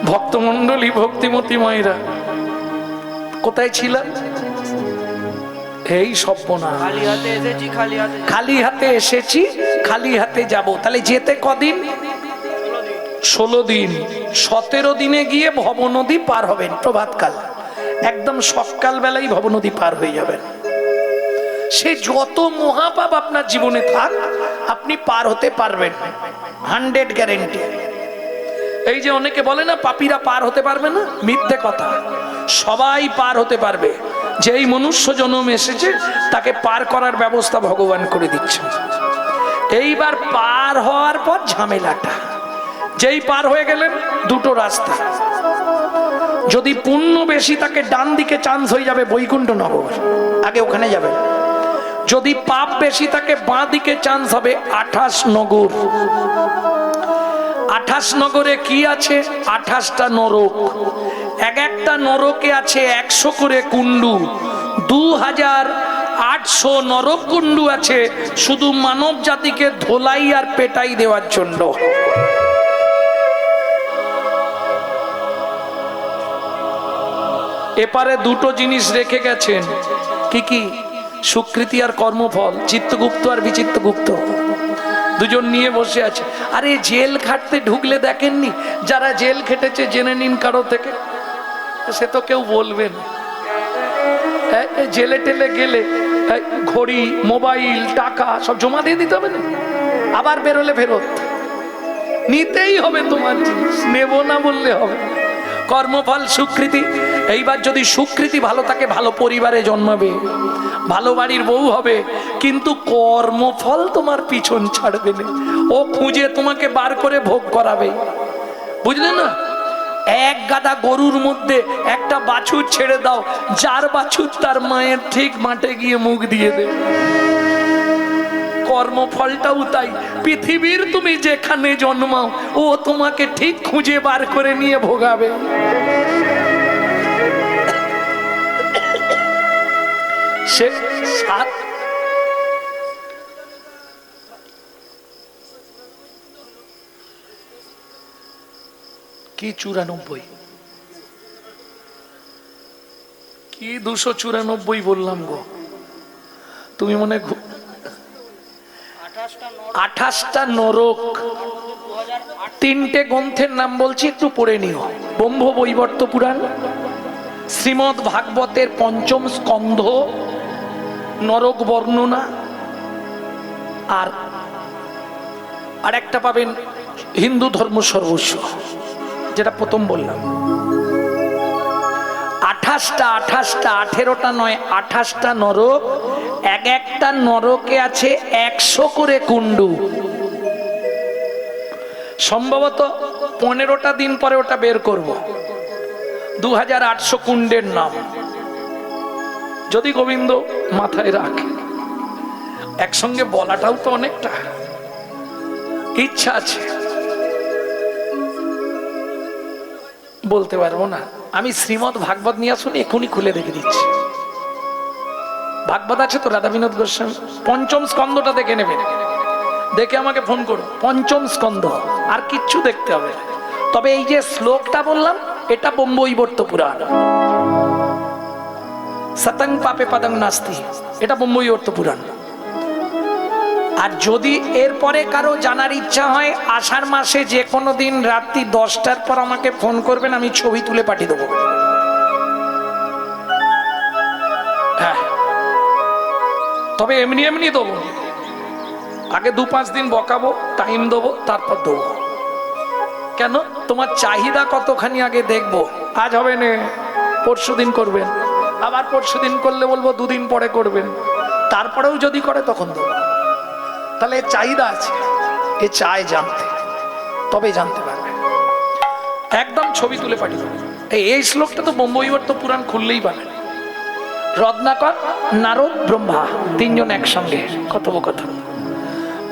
ভক্তমন্ডলী, ভক্তিমতী মায়েরা, কোথায় ছিলেন? এই সপ্পনা, খালি হাতে এসেছি খালি হাতে যাব। তাহলে যেতে কদিন? 16 দিন। 17 দিনে গিয়ে ভবনদী পার হবেন প্রভাতকাল, একদম সকাল বেলায় ভবনদী পার হয়ে যাবেন। সে যত মহাপাপ আপনার জীবনে থাক, আপনি পার হতে পারবেন, 100 গ্যারেন্টি। এই যে অনেকে বলে না পাপীরা পার হতে পারবে না, মিথ্যে কথা। সবাই পার হতে পারবে। যেই মনুষ্য জন্ম এসেছে তাকে পার করার ব্যবস্থা ভগবান করে দিচ্ছেন। এইবার পার হওয়ার পর ঝামেলাটা, যেই পার হয়ে গেলেন দুটো রাস্তা, যদি পুণ্য বেশি তাকে ডান দিকে চান্স হয়ে যাবে বৈকুণ্ঠ নগর, আগে ওখানে যাবে। যদি পাপ বেশি তাকে বাঁ দিকে চান্স হবে 28 নগর। 28 নগরে কি আছে? 28টা নরক। এক একটা নরকে আছে 100 করে কুণ্ডু, 2800 নরক কুণ্ডু আছে শুধু মানব জাতিকে ধোলাই আর পেটাই দেওয়ার জন্য। এপারে দুটো জিনিস রেখে গেছেন, কি কি? স্বীকৃতি আর কর্মফল। চিত্তগুপ্ত আর বিচিত্রগুপ্ত দুজন নিয়ে বসে আছে। আরে জেল খাটতে ঢুকলে দেখেননি, যারা জেল খেটেছে জেনে নিন কারো থেকে, সে তো কেউ বলবে না। জেলে টেলে গেলে ঘড়ি, মোবাইল, টাকা সব জমা দিয়ে দিতে হবে না, আবার বেরোলে ফেরত নিতেই হবে তোমার জিনিস, নেব না বললে হবে। কর্মফল, স্বীকৃতি। এইবার যদি স্বীকৃতি ভালো থাকে, ভালো পরিবারে জন্মাবে, ভালো বাড়ির বউ হবে, কিন্তু কর্মফল তোমার পিছন ছাড়বে না, ও খুঁজে তোমাকে বার করে ভোগ করাবে। বুঝলে না? এক গাদা গরুর মধ্যে একটা বাছুর ছেড়ে দাও, যার বাছুর তার মায়ের ঠিক মাঠে গিয়ে মুখ দিয়ে দেবে। কর্মফলটাও তাই, পৃথিবীর তুমি যেখানে জন্মাও ও তোমাকে ঠিক খুঁজে বার করে নিয়ে ভোগাবে। সে সাত কি 94 কি 294 বললাম গো, তুমি মনে 28টা নরক। তিনটে গ্রন্থের নাম বলছি, একটু পড়ে নিও। ব্রহ্ম বৈবর্ত পুরাণ, শ্রীমদ্ ভাগবতের পঞ্চম স্কন্ধ, নরক বর্ণনা, আর একটা পাবেন হিন্দু ধর্ম সর্বস্ব, যেটা প্রথম বললাম। 28টা 18টা নয়, 28টা নরক। এক একটা নরকে আছে 100 করে কুণ্ডু। সম্ভবত 15টা দিন পরে ওটা বের করব। 2800 কুণ্ডের নাম, যদি গোবিন্দ মাথায় রাখে। একসঙ্গে বলাটাও তো অনেকটা, ইচ্ছা আছে, বলতে পারবো না। আমি শ্রীমদ্ ভাগবত নিয়ে আসুন, এখনই খুলে দেখে দিচ্ছি। ভাগবত আছে তো রাধা বিনোদ গোস্বামী, পঞ্চম স্কন্ধটা দেখে নেবেন, দেখে আমাকে ফোন করো। পঞ্চম স্কন্ধ, আর কিচ্ছু দেখতে হবে না। তবে এই যে শ্লোকটা বললাম, এটা ব্রহ্মবৈবর্ত পুরাণ। সতং পাপে পদং নাস্তি, এটা ব্রহ্মবৈবর্ত পুরাণ। আর যদি এরপরে কারো জানার ইচ্ছা হয়, আষাঢ় মাসে যে কোনো দিন রাত্রি 10টার পর আমাকে ফোন করবেন, আমি ছবি তুলে পাঠিয়ে দেবো। হ্যাঁ, তবে এমনি এমনি দেবো, আগে 2-5 দিন বকাবো, টাইম দেবো, তারপর দেবো। কেন, তোমার চাহিদা কতখানি আগে দেখবো। আজ হবে না, পরশু দিন করবেন, আবার পরশু দিন করলে বলবো 2 দিন পরে করবেন, তারপরেও যদি করে তখন দেবো। তাহলে চাহিদা আছে, এ চায় জানতে, তবে জানতে পারবে। একদম ছবি তুলে পাঠিয়ে দেবো। এই শ্লোকটা তো ব্রহ্মবৈবর্ত পুরাণ খুললেই পাবেন। রত্নাকর, নারদ, ব্রহ্মা, 3 জন একসঙ্গে কথোপকথন।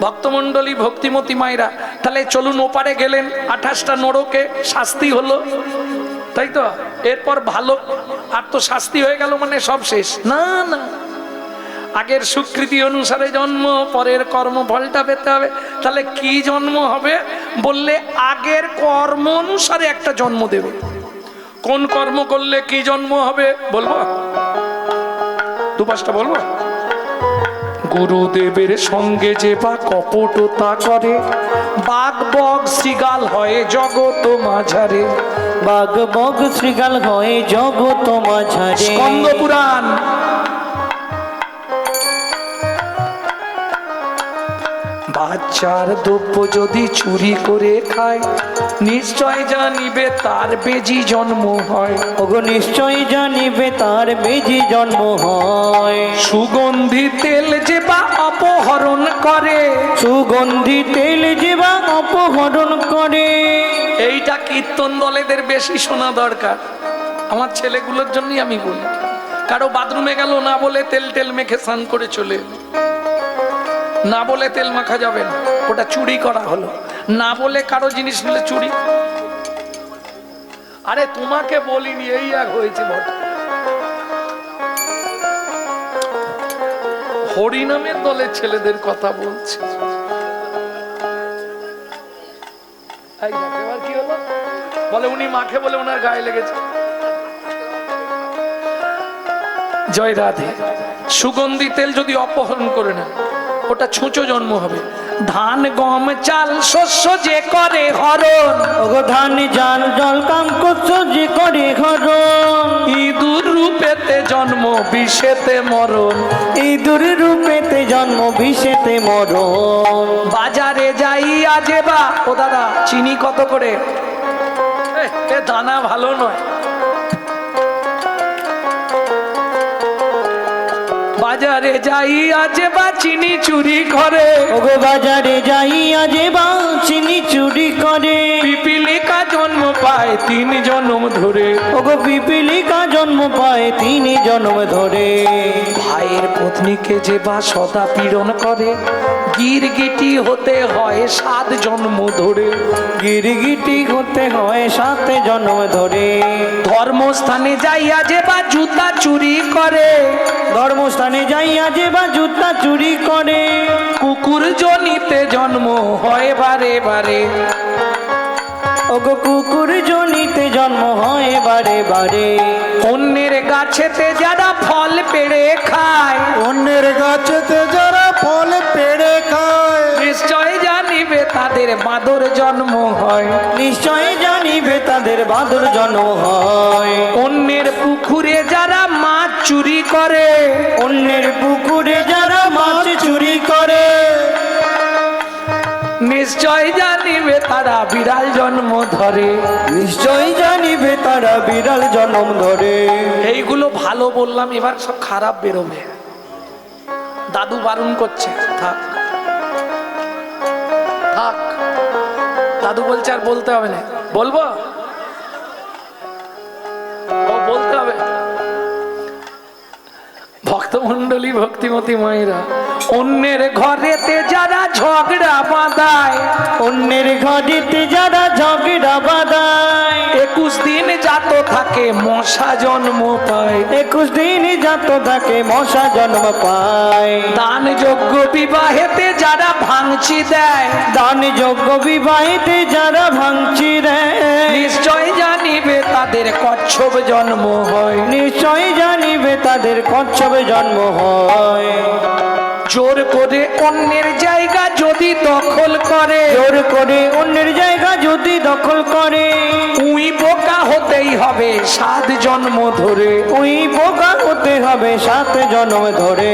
ভক্তমণ্ডলী, ভক্তিমতী মায়েরা, তাহলে চলুন ওপারে গেলেন। 28টা নরকে শাস্তি হলো, তাই তো? এরপর ভালো, আর তো শাস্তি হয়ে গেল মানে সব শেষ? না না, আগের স্বীকৃতি অনুসারে জন্ম, পরের কর্মফলটা পেতে হবে। তাহলে কি জন্ম হবে বললে, আগের কর্ম অনুসারে একটা জন্ম দেবে। কোন কর্ম করলে কি জন্ম হবে বলবো, 2-5টা বলবো। গুরুদেবের সঙ্গে যে বা কপটতা করে, বাঘ বগ শ্রীগাল হয় জগত মাঝারে। বাঘ বগ শ্রীগাল হয় জগত মাঝারে। স্কন্দ পুরাণ। বাচ্চার দ্রব্য যদি চুরি করে খায়, নিশ্চয় জানিবে তার বেজি জন্ম হয়। ওগো নিশ্চয় জানিবে তার বেজি জন্ম হয়। সুগন্ধি তেল যে বা অপহরণ করে, সুগন্ধি তেল যে বা অপহরণ করে। এইটা কীর্তন দলেদের বেশি শোনা দরকার। আমার ছেলেগুলোর জন্যই আমি বলি, কারো বাথরুমে গেল না বলে তেল টেল মেখে স্নান করে চলে এলো। না বলে তেল মাখা যাবে না, ওটা চুরি করা হলো। না বলে কারো জিনিস নিলে চুরি। আরে তোমাকে বলিনি, এই এক হয়েছে বটে। হরিনামের দলের ছেলেদের কথা বলছে। এবার কি হলো বলে, উনি মাখে বলে ওনার গায়ে লেগেছে। জয় রাধে। সুগন্ধি তেল যদি অপহরণ করে না, ওটা ছুঁচো জন্ম হবে। ধান গম চাল শস্য যে করে হরণ, ওগো ধান জাল জল কাম করছ যে করে হরণ। ইঁদুর রূপেতে জন্ম বিষেতে মরণ, ইঁদুর রূপেতে জন্ম বিষেতে মরণ। বাজারে যাইয়া যেবা, ও দাদা চিনি কত করে? এ দানা ভালো নয়। বাজারে যাইয়া যেবা চিনি চুরি করে, ওগো বাজারে যাইয়া যে বা চিনি চুরি করে। পিপিলিকা জন্ম পায় পায় 3 জন্ম ধরে। ওগো পিপিলিকা জন্ম পায় 3 জন্ম ধরে। ভাইয়ের পত্নীকে যে বা সদা পীড়ন করে, গিরগিটি হতে হয় 7 জন্ম ধরে। গিরগিটি হতে হয় 7 জন্ম ধরে। ধর্মস্থানে যাইয়া যে বা জুতা চুরি করে, ধর্মস্থানে যাইয়া যে বা জুতা চুরি করে। কুকুর জনিতে জন্ম হয় বারে বারে। ওগো কুকুর জনিতে জন্ম হয় বারে বারে। অন্যের গাছেতে যারা ফল পেড়ে খায়, অন্যের গাছেতে যারা ফল পেড়ে খায়, নিশ্চয় জানিবে তাদের বাদর জন্ম হয়। নিশ্চয় জানিবে তাদের বাদর জন্ম হয়। অন্যের পুকুরে যারা মাছ চুরি করে, অন্যের পুকুরে যারা মাছ চুরি করে, নিশ্চয় জানিবে তারা বিড়াল জন্ম ধরে। নিশ্চয় জানিবে তারা বিড়াল জন্ম ধরে। এইগুলো ভালো বললাম, এবার সব খারাপ বেরোবে। দাদু বারণ করছে, থাক থাক। দাদু বলছে আর বলতে হবে না। বলবো? ও বলতে হবে। ভক্তমণ্ডলী, ভক্তিমতী মায়েরা, অন্যের ঘরেতে যারা ঝগড়া বাঁধায়, অন্যের ঘরেতে যারা ঝগড়া বাঁধায়, 21 দিন জাত থাকে মশা জন্ম পায়। 21 দিন জাত থাকে মশা জন্ম পায়। দান যোগ্য বিবাহেতে যারা ভাঙচি দেয়, দান যোগ্য বিবাহিতে যারা ভাঙচি দেয়, নিশ্চয় জানিবে তাদের কচ্ছপ জন্ম হয়। নিশ্চয় জানিবে তাদের কচ্ছপে জন্ম হয়। জোর করে অন্যের জায়গা যদি দখল করে, জোর করে অন্যের জায়গা যদি দখল করে, উই বোকা হতেই হবে 7 জন্ম ধরে। ওই বোকা হতে হবে 7 জন্ম ধরে।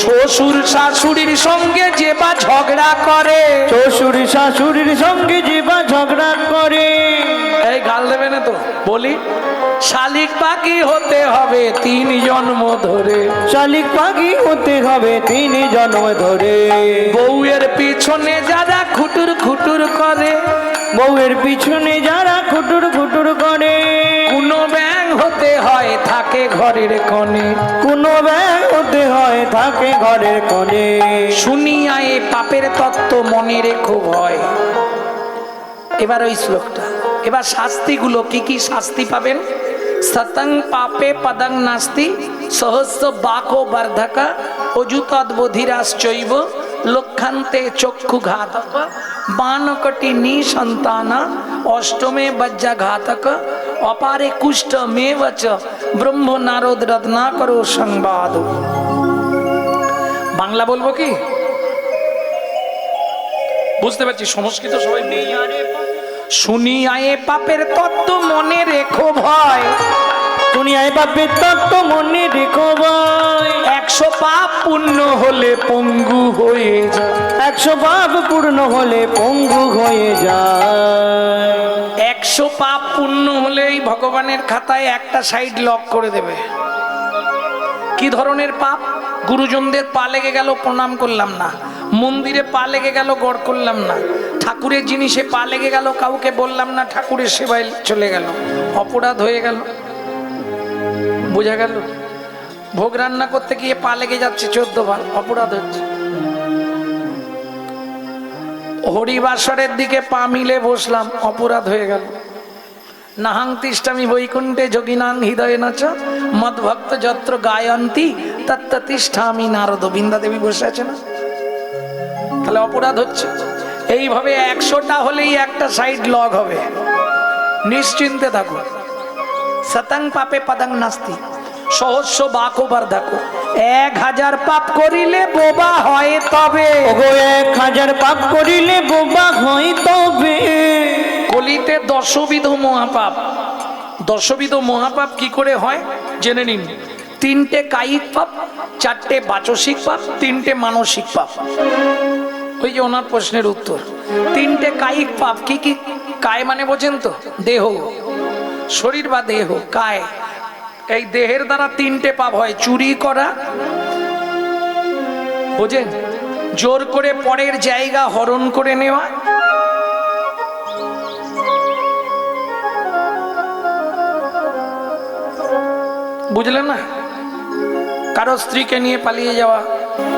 শ্বশুর শাশুড়ির সঙ্গে যে বা ঝগড়া করে, শ্বশুর শাশুড়ির সঙ্গে যে বা ঝগড়া করে, এই গাল দেবে না তো বলি, শালিক পাখি হতে হবে 3 জন্ম ধরে। শালিক পাখি হতে হবে 3 জন্ম ধরে। বউয়ের পিছনে যারা খুটুর খুটুর করে, বউয়ের পিছনে যারা খুটুর খুটুর করে, কোনো ব্যাং হতে হয় থাকে ঘরের কোণে। কোনো ব্যাগ হতে হয় থাকে ঘরের কোণে। শুনিয়া এ পাপের তত্ত্ব মনে রেখো ভয়। এবার ওই শ্লোকটা, এবার শাস্তিগুলো কি কি শাস্তি পাবেন। সতং পাপে পদং নাস্তি, সহস্র বাকো বর্ধকা, অযুতদ্বোধিরাশ্চৈব, লক্ষান্তে চক্ষু ঘাতক, বানকটি নিসন্তানা, অষ্টমে বজ্জা ঘাতক, অপারে কুষ্ঠ মেবচ, ব্রহ্ম নারদ রত্নাকরো সংবাদ। বাংলা বলবো কি? বুঝতে পারছি, সংস্কৃত সবাই শুনিয়া এ পাপের তত্ত্ব মনে রেখো ভয়। দুনিয়ায় পাপের তত্ত্ব মনে রেখো ভাই। 100 পাপ পূর্ণ হলে পঙ্গু হয়ে যায়। 100 পাপ পূর্ণ হলে পঙ্গু হয়ে যায়। 100 পাপ পূর্ণ হলেই ভগবানের খাতায় একটা সাইড লক করে দেবে। কি ধরনের পাপ? গুরুজনদের পা লেগে গেল, প্রণাম করলাম না। মন্দিরে পা লেগে গেল, গড় করলাম না। ঠাকুরের জিনিসে পা লেগে গেল, কাউকে বললাম না, ঠাকুরের সেবায় চলে গেল, অপরাধ হয়ে গেল। বোঝা গেল? ভোগ রান্না করতে গিয়ে পা লেগে যাচ্ছে 14 বার, অপরাধ হচ্ছে। হরিবাসরের দিকে পা মিলে বসলাম, অপরাধ হয়ে গেল। নাহাং তিষ্ঠামি বৈকুণ্ঠে যোগিনাং হৃদয়ে নাচ, মদ্ভক্ত যত্র গায়ন্তী তত্র তিষ্ঠামি নারদ। বৃন্দা দেবী বসে আছে না, তাহলে অপরাধ হচ্ছে। এইভাবে 100টা হলেই একটা সাইড লগ হবে, নিশ্চিন্তে থাকো। সতং পাপে পদং নাস্তি, সহস্র বাকো বর্ধকো। 1000 পাপ করিলে বোবা হয় তবে। ওগো 1000 পাপ করিলে বোবা হয় তবে। কলিতে 10বিধ মহাপাপ। 10বিধ মহাপাপ কি করে হয় জেনে নিন। 3টে কায়িক পাপ, 4টে বাচসিক পাপ, 3টে মানসিক পাপ। ওই যে ওনার প্রশ্নের উত্তর। 3টে কায়িক পাপ কি কি? কায় মানে বোঝেন তো, দেহ, শরীর বা দেহ, কায়। এই দেহের দ্বারা 3টে পাপ হয়। চুরি করা, বোঝেন? জোর করে পরের জায়গা হরণ করে নেওয়া, বুঝলে না? কারো স্ত্রীকে নিয়ে পালিয়ে যাওয়া,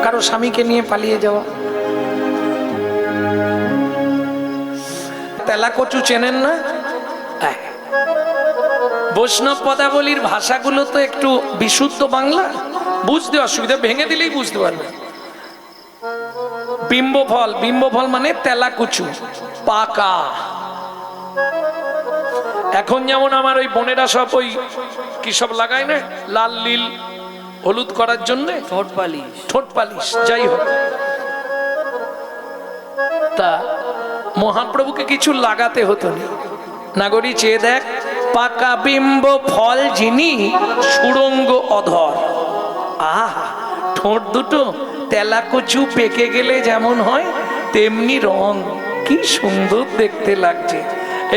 কারো স্বামীকে নিয়ে পালিয়ে যাওয়া। তেলাকচু চেনেন না? বৈষ্ণব পদাবলীর ভাষাগুলো তো একটু বিশুদ্ধ বাংলা, বুঝতে অসুবিধা, ভেঙে দিলেই বুঝতে পারবে। বিম্বফল, বিম্বফল মানে তেলাকুচু, পাকা। এখন যেমন আমার ওই বোনেরা সব ওই কি সব লাগায় না, লাল নীল হলুদ করার জন্য ঠোঁট পালিশ, ঠোঁট পালিশ, যাই হোক। তা মহাপ্রভুকে কিছু লাগাতে হতো না। নাগরী চেয়ে দেখ, পাকা বিম্ব ফল যিনি সুরঙ্গ অধর। আহা, ঠোঁট দুটো তেলাকুচু পেকে গেলে যেমন হয় তেমনি রং, কি সুন্দর দেখতে লাগছে।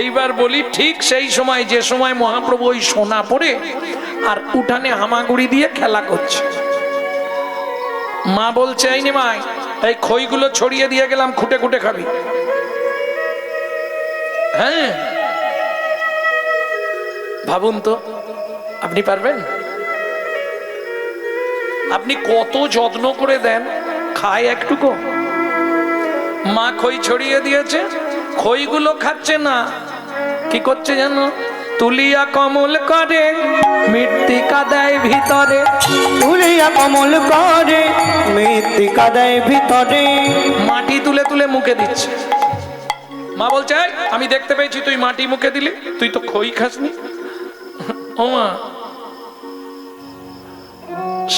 এইবার বলি, ঠিক সেই সময় যে সময় মহাপ্রভু ওই সোনা পরে আর উঠানে হামাগুড়ি দিয়ে খেলা করছে, মা বলছে, এই নে মাই, এই খইগুলো ছড়িয়ে দিয়ে গেলাম, খুঁটে খুঁটে খাবি। হ্যাঁ, ভাবুন তো, আপনি পারবেন? আপনি কত যত্ন করে দেন, খায় একটুকু। মা খই ছড়িয়ে দিয়েছে, খইগুলো খাচ্ছে না, কি করছে জানো? তুলিয়া কমল করে মৃত্তিকা দেয় ভিতরে, তুলিয়া কমল করে মৃত্তিকা দেয় ভিতরে। মাটি তুলে তুলে মুখে দিচ্ছে। মা বলছে, এই, আমি দেখতে পেয়েছি তুই মাটি মুখে দিলি, তুই তো খই খাসনি। ও মা,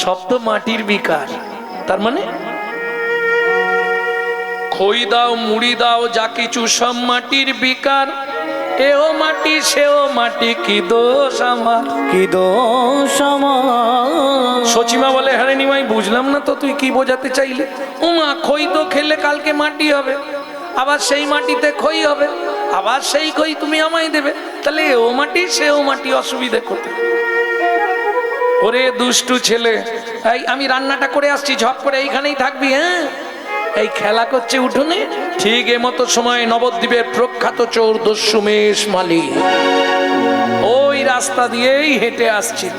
সব তো মাটির বিকার। তার মানে খই দাও, মুড়ি দাও, যা কিছু সব মাটির বিকার। এও মাটি সেও মাটি, কি দোষ আমার, কি দোষ আমার। সচিমা বলে, হ্যাঁ নিমাই, বুঝলাম না তো তুই কি বোঝাতে চাইলে। উমা, খই তো খেলে কালকে মাটি হবে, আবার সেই মাটিতে খই হবে, আবার সেই খই তুমি আমায় দেবে, তাহলে এও মাটি সেও মাটি, অসুবিধে কোথায়? ওরে দুষ্টু ছেলে, এই আমি রান্নাটা করে আসছি, ঝপ করে এইখানেই থাকবি। হ্যাঁ, এই খেলা করছে উঠোনে। ঠিক এমতো সময় নবদ্বীপের প্রখ্যাত চোর দস্যু মেষ মালি ওই রাস্তা দিয়েই হেঁটে আসছিল।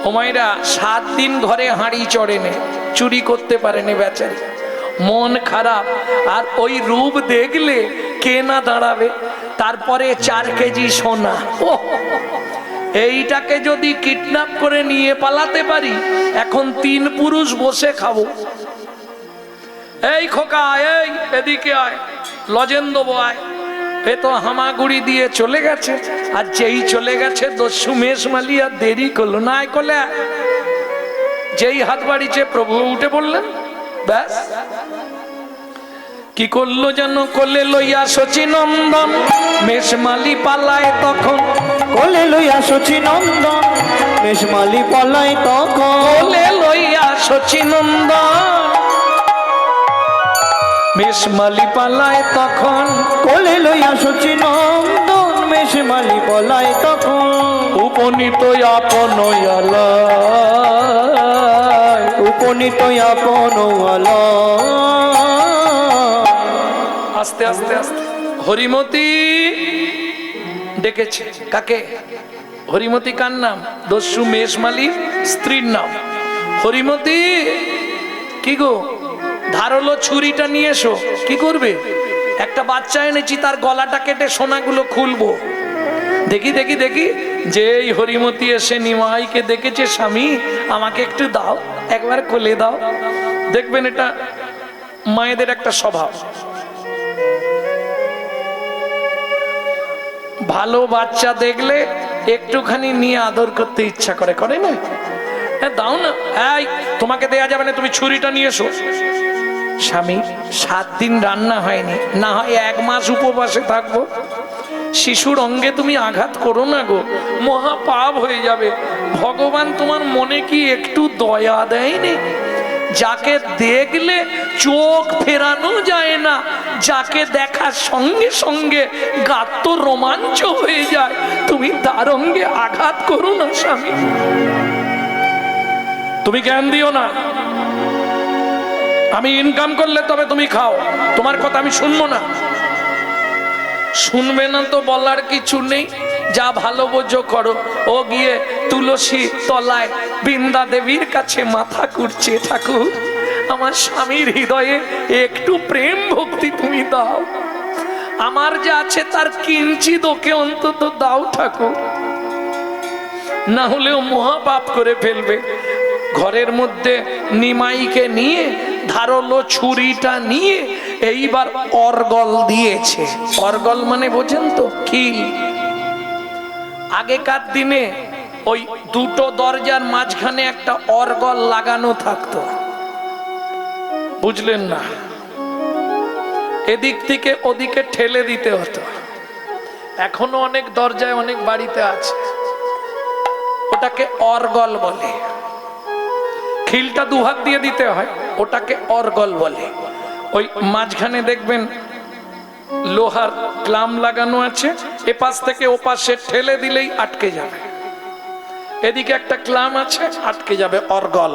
ওমাইরা 7 দিন ঘরে হাঁড়ি চড়েনে, চুরি করতে পারেনি বেচারি, মন খারাপ। আর ওই রূপ দেখলে কে না দাঁড়াবে? তারপরে 4 কেজি সোনা, এইটাকে যদি কিডন্যাপ করে নিয়ে পালাতে পারি, এখন 3 পুরুষ বসে খাবো। এই খোকা, এই এদিকে আয়, লজেন দেবো আয়। এ তো হামাগুড়ি দিয়ে চলে গেছে, আর যেই চলে গেছে দস্যু মেষ মালি আর দেরি করলো না, আয় কোলে। যেই হাত বাড়িছে প্রভু উঠে বললেন, ব্যাস। কি করলো যেন, কোলে লইয়া শচীনন্দন মেষমালি পালায় তখন, কোলে লইয়া শচীনন্দন মেষমালি পলায় তখন, কোলে লইয়া শচীনন্দন মেষমালি পালায় তখন, কোলে লইয়া শচীনন্দন মেষমালি পলায় তখন। উপনীত আপন আলয়, উপনীত আপন আলয়। আস্তে আস্তে আস্তে হরিমতি ডেকেছে। কাকে? হরিমতি কার নাম? দস্যু মেষমালির স্ত্রীর নাম। হরিমতি, কি গো, ধারালো ছুরিটা নিয়ে এসো। কি করবে? একটা বাচ্চা এনেছি, তার গলাটা কেটে সোনাগুলো খুলবো। দেখি দেখি দেখি, যেই হরিমতি এসে নিমাইকে দেখেছে, স্বামী আমাকে একটু দাও, একবার কোলে দাও। দেখবেন এটা মায়েদের একটা স্বভাব, ভালো বাচ্চা দেখলে একটুখানি নিয়ে আদর করতে ইচ্ছা করে, করে না? দাও না, এই তোমাকে দেয়া যাবে না, তুমি ছুরিটা নিয়ে এসো। স্বামী, 7 দিন রান্না হয়নি, না হয় 1 মাস উপবাসে থাকবো। শিশুর অঙ্গে তুমি আঘাত করো না গো, মহা পাপ হয়ে যাবে। ভগবান তোমার মনে কি একটু দয়া দেয়নি? যাকে দেখলে চোখ ফেরানো যায় না, যাকে দেখার সঙ্গে সঙ্গে গাত্র রোমাঞ্চ হয়ে যায়, তুমি তার অঙ্গে আঘাত করো না স্বামী। তুমি জ্ঞান দিও না। আমি ইনকাম করলে তবে তুমি খাও, তোমার কথা আমি শুনবো না। শুনবে না তো বলার কিছু নেই, যা ভালো বোঝো করো। ও গিয়ে তুলসী তলায় বৃন্দা দেবীর কাছে মাথা কুটছে, ঠাকুর আমার স্বামীর হৃদয়ে একটু প্রেম ভক্তি তুমি দাও, আমার যা আছে তার কিঞ্চিত ওকে অন্তত দাও ঠাকুর, না হলেও মহাপাপ করে ফেলবে। ঘরের মধ্যে নিমাইকে নিয়ে ধারালো ছুরিটা নিয়ে এইবার অর্গল দিয়েছে। অর্গল মানে বোঝেন তো, খিল। আগেকার দিনে ওই দুটো দরজার মাঝখানে একটা অর্গল লাগানো থাকতো, বুঝলেন না? এদিক থেকে ওদিকে ঠেলে দিতে হতো। এখনো অনেক দরজায় অনেক বাড়িতে আছে, ওটাকে অর্গল বলে। খিলটা দুহাত দিয়ে দিতে হয়, ওটাকে অর্গল বলে। ওই মাঝখানে দেখবেন লোহার ক্লাম লাগানো আছে, এপাশ থেকে ওপাশে ঠেলে দিলেই আটকে যাবে। এদিকে একটা ক্লাম আছে, আটকে যাবে, অর্গল।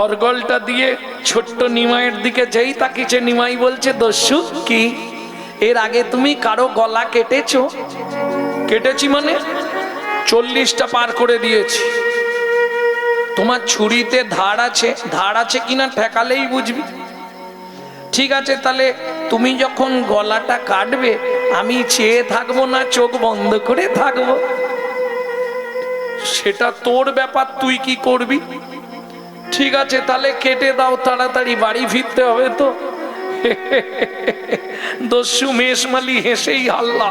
অর্গলটা দিয়ে ছোট্ট নিমাইয়ের দিকে যেই তাকিয়েছে, নিমাই বলছে, দস্যু কি এর আগে তুমি কারো গলা কেটেছো? কেটেছি মানে 40টা পার করে দিয়েছি। তোমার ছুরিতে ধার আছে, ধার আছে কিনা ঠেকালেই বুঝবি। ঠিক আছে, তাহলে তুমি যখন গলাটা কাটবে আমি চেয়ে থাকবো না চোখ বন্ধ করে থাকবো? সেটা তোর ব্যাপার, তুই কি করবি। ঠিক আছে, তাহলে কেটে দাও, তাড়াতাড়ি বাড়ি ফিরতে হবে তো। দস্যু মেষমালি হেসেই হাল্লা,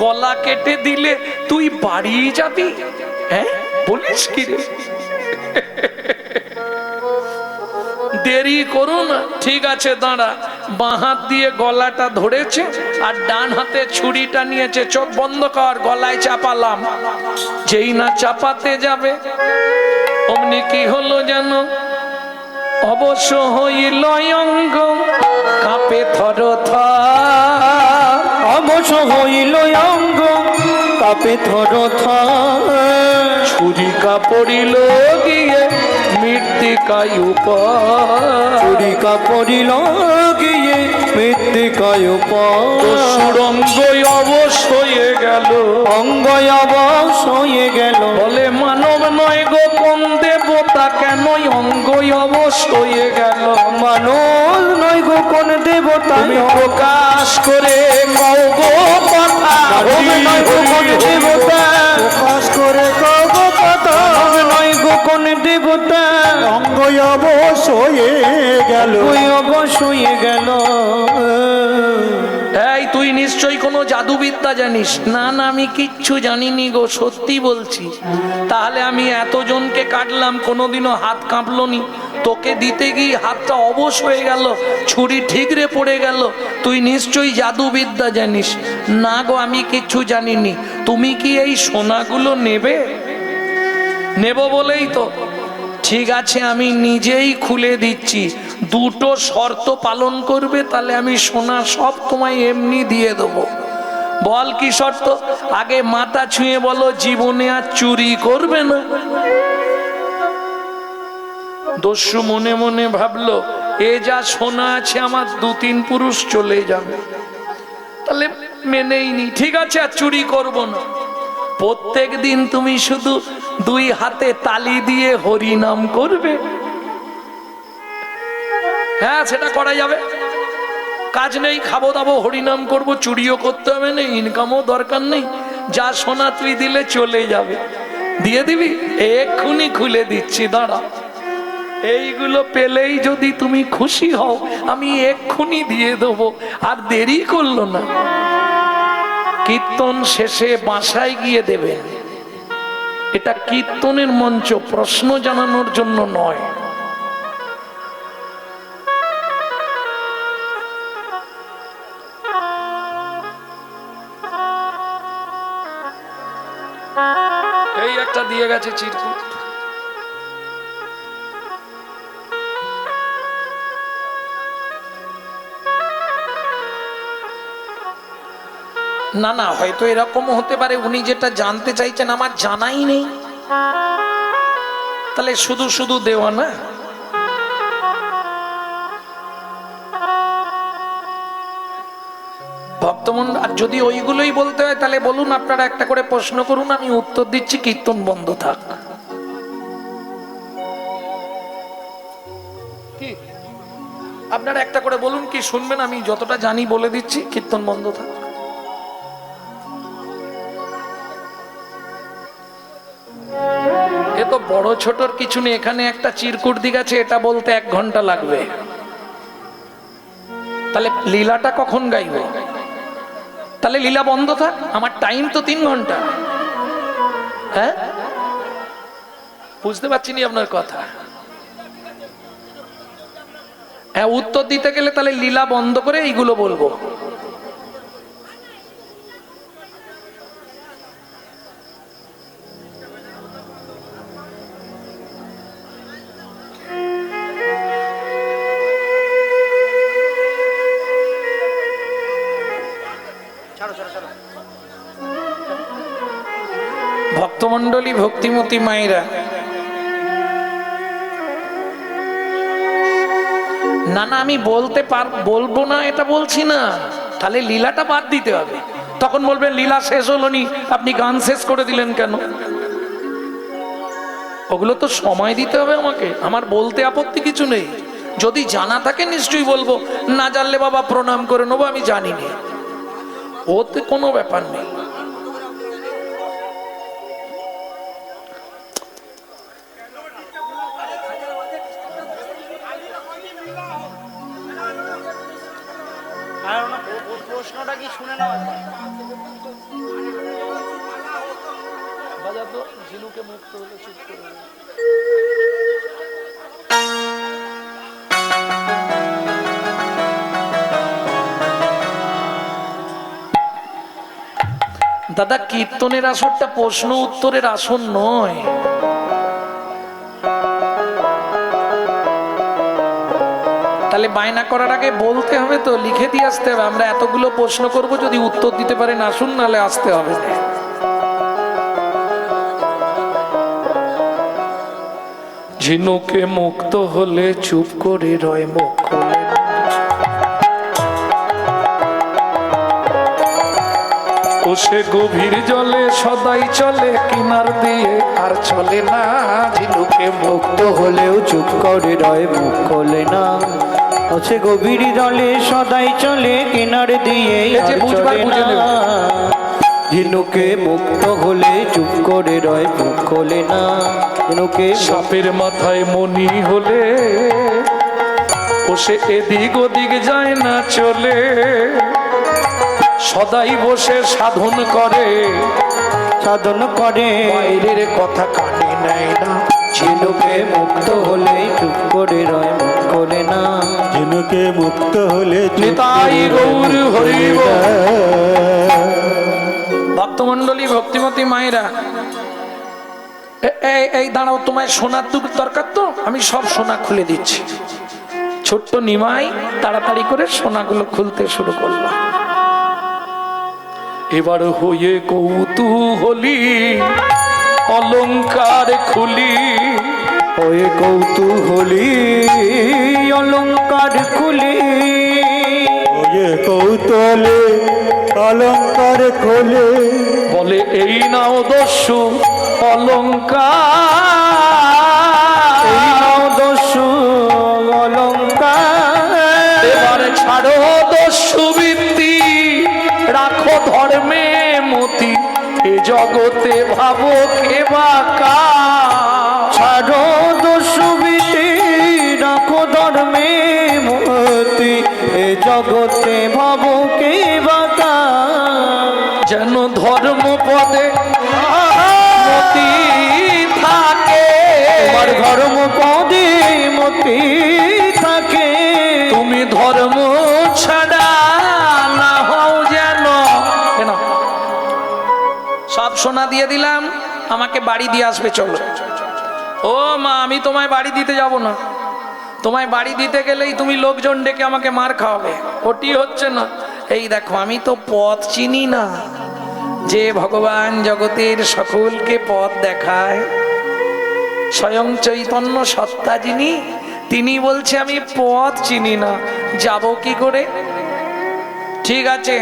গলা কেটে দিলে তুই বাড়ি যাবি? হ্যাঁ বলিস কি রে? দেরি করো না। ঠিক আছে দাঁড়া। বাঁ হাত দিয়ে গলাটা ধরেছে আর ডান হাতে ছুরিটা নিয়েছে। চোখ বন্ধ কর, গলায় চাপালাম। যেই না চাপাতে যাবে অমনি কি হলো জানো? অবশ্য হইল অঙ্গ কাঁপে থর থর। অবশ্য হইল অঙ্গ কাঁপে থর থর। ছুরি কাপড়িল গিয়ে মৃত্তিকায় উপর। ছুরি কাপড়িল গিয়ে মৃত্তিকায় উপর। সুরঙ্গ অবশ হয়ে গেল, অঙ্গ অবশ হয়ে গেল। বলে মানব নয় গো কোন দেবতা, কেন অঙ্গ অবশ হয়ে গেল? মানুষ নয় গো কোন দেবতা, তুমি প্রকাশ করে কও গো কথা। নয় গো কোন দেবতা, প্রকাশ করে কও গো কথা। নয় গো কোন দেবতা, অঙ্গ অবশ হয়ে গেল। ওই অবশ হয়ে গেল। এই তুই নিশ্চয়ই কোনো জাদুবিদ্যা জানিস। না না, আমি কিচ্ছু জানিনি গো, সত্যি বলছি। তাহলে আমি এতজনকে কাটলাম, কোনোদিনও হাত কাঁপলো নি। তোকে দিতে গিয়ে হাতটা অবশ হয়ে গেল, ছুরি ঠিকরে পড়ে গেল। তুই নিশ্চয়ই জাদুবিদ্যা জানিস। না গো, আমি কিচ্ছু জানিনি। তুমি কি এই সোনাগুলো নেবে? নেব বলেই তো। ঠিক আছে, আমি নিজেই খুলে দিচ্ছি। দুটো শর্ত পালন করবে, তাহলে আমি সোনা সব তোমায় এমনি দিয়ে দেবো। বল কি শর্ত? আগে মাথা ছুঁয়ে বলো জীবনে আর চুরি করবে না। দস্যু মনে মনে ভাবলো, এ যা সোনা আছে আমার 2-3 পুরুষ চলে যাবে, তাহলে মেনেই নি। ঠিক আছে, আর চুরি করব না। প্রত্যেক দিন তুমি শুধু 2 হাতে তালি দিয়ে হরি নাম করবে। হ্যাঁ, সেটা করা যাবে। কাজ নেই, খাবো দাবো, হরিনাম করবো, চুরিও করতে হবে না, ইনকামও দরকার নেই। যা সোনা তুই দিলে চলে যাবে। দিয়ে দিবি? এক্ষুনি খুলে দিচ্ছি, দাঁড়া। এইগুলো পেলেই যদি তুমি খুশি হও আমি এক্ষুনি দিয়ে দেবো। আর দেরি করলো না। কীর্তন শেষে বাসায় গিয়ে দেবেন। এটা কীর্তনের মঞ্চ, প্রশ্ন জানানোর জন্য নয়। এই একটা দিয়ে গেছে চিরকুট। না না, হয়তো এরকম হতে পারে উনি যেটা জানতে চাইছেন আমার জানাই নেই, তাহলে শুধু শুধু দেওয়া না। ভক্তমন্ডল, আর যদি ওইগুলোই বলতে হয় তাহলে বলুন, আপনারা একটা করে প্রশ্ন করুন, আমি উত্তর দিচ্ছি, কীর্তন বন্ধ থাক। কি আপনারা একটা করে বলুন, কি শুনবেন? আমি যতটা জানি বলে দিচ্ছি, কীর্তন বন্ধ থাক। এ তো বড় ছোটর কিছু নেই, এখানে একটা চিরকুট দিক আছে, এটা বলতে 1 ঘন্টা লাগবে। তাহলে লীলাটা কখন গাইব? তাহলে লীলা বন্ধ থাক, আমার টাইম তো 3 ঘন্টা। হ্যাঁ, বুঝতে পারছি না আপনার কথা। হ্যাঁ, উত্তর দিতে গেলে তাহলে লীলা বন্ধ করে এইগুলো বলবো। ভক্তমন্ডলী, ভক্তিমতী মায়েরা, না না আমি বলবো না এটা বলছি না, তাহলে লীলাটা বাদ দিতে হবে। তখন বলবেন লীলা শেষ হলো নি, আপনি গান শেষ করে দিলেন কেন? ওগুলো তো সময় দিতে হবে আমাকে, আমার বলতে আপত্তি কিছু নেই। যদি জানা থাকে নিশ্চয়ই বলবো, না জানলে বাবা প্রণাম করে নেবো, আমি জানি না, ওতে কোনো ব্যাপার নেই। প্রশ্নটা কি শুনে নেওয়া যায়? বাজা তো ঝিনুকে মুক্ত হলে চুপ করে। দাদা, কীর্তনের আসরটা প্রশ্ন উত্তরের আসন নয়। তাহলে বায়না করার আগে বলতে হবে তো, লিখে দিয়ে আসতে হবে, আমরা এতগুলো প্রশ্ন করব, যদি উত্তর দিতে পারেন আসুন, নাহলে আসতে হবে না। ঝিনুকে মুক্ত হলে চুপ করে রয় মুখ খোলে, ও সে গভীর জলে সদাই চলে কিনার দিয়ে আর চলে না। ঝিনুকে মুক্ত হলেও চুপ করে রয়, মুখ খোলে না। ও সে গভীর জলে সদাই চলে কিনার দিয়ে আর চলে না। ঝিনুকে মুক্ত হলে চুপ করে রয়, মুখ খোলে না। ঝিনুকে সাপের মাথায় মণি হলে ও সে এদিক ওদিক যায় না চলে, সদাই বসে সাধন করে, বাইরের কথা কানে নেয় না। ঝিনুকে মুক্ত হলে চুপ করে রয়, মুখ খোলে না। ঝিনুকে মুক্ত হলে নিতাই গৌর হরি বল। ভক্তমন্ডলী, ভক্তিমতী মায়েরা, এই দাঁড়াও, তোমায় সোনার দরকার তো, আমি সব সোনা খুলে দিচ্ছি। ছোট্ট নিমাই তাড়াতাড়ি করে সোনাগুলো খুলতে শুরু করলো। এবার হয়ে কৌতূহলী অলংকার খুলি, হয়ে কৌতূহলী অলংকার খুলি, ওয়ে কৌতূহলে অলংকার খোলে, বলে এই নাও দস্যু অলংকার, এই নাও দস্যু অলংকার। এবারে ছাড়ো দস্যু বৃত্তি, রাখো ধর্মে মতি, এ জগতে ভাবো কে বাকা। ছাড়ো দস্যু বৃত্তি, রাখো ধর্মে মতি, এ জগতে ভাবো কে বাকা। যেন ধর্ম পদে মতি থাকে, তোমার ধর্ম পদে মতি থাকে। তুমি ধর্ম ছাড়া না হও যেন। কেন সব সোনা দিয়ে দিলাম, আমাকে বাড়ি দিয়ে আসবে, চলো। ও মা, আমি তোমায় বাড়ি দিতে যাব না, তোমায় বাড়ি দিতে গেলেই তুমি লোকজন ডেকে আমাকে মার খাওয়াবে, ওটি হচ্ছে না। এই দেখো, আমি তো পথ চিনি না, যে ভগবান জগতের সকলকে পথ দেখায়, স্বয়ং চৈতন্য সত্তা যিনি, তিনি বলছে আমি পথ চিনি না, যাব কি করে? ঠিক আছে,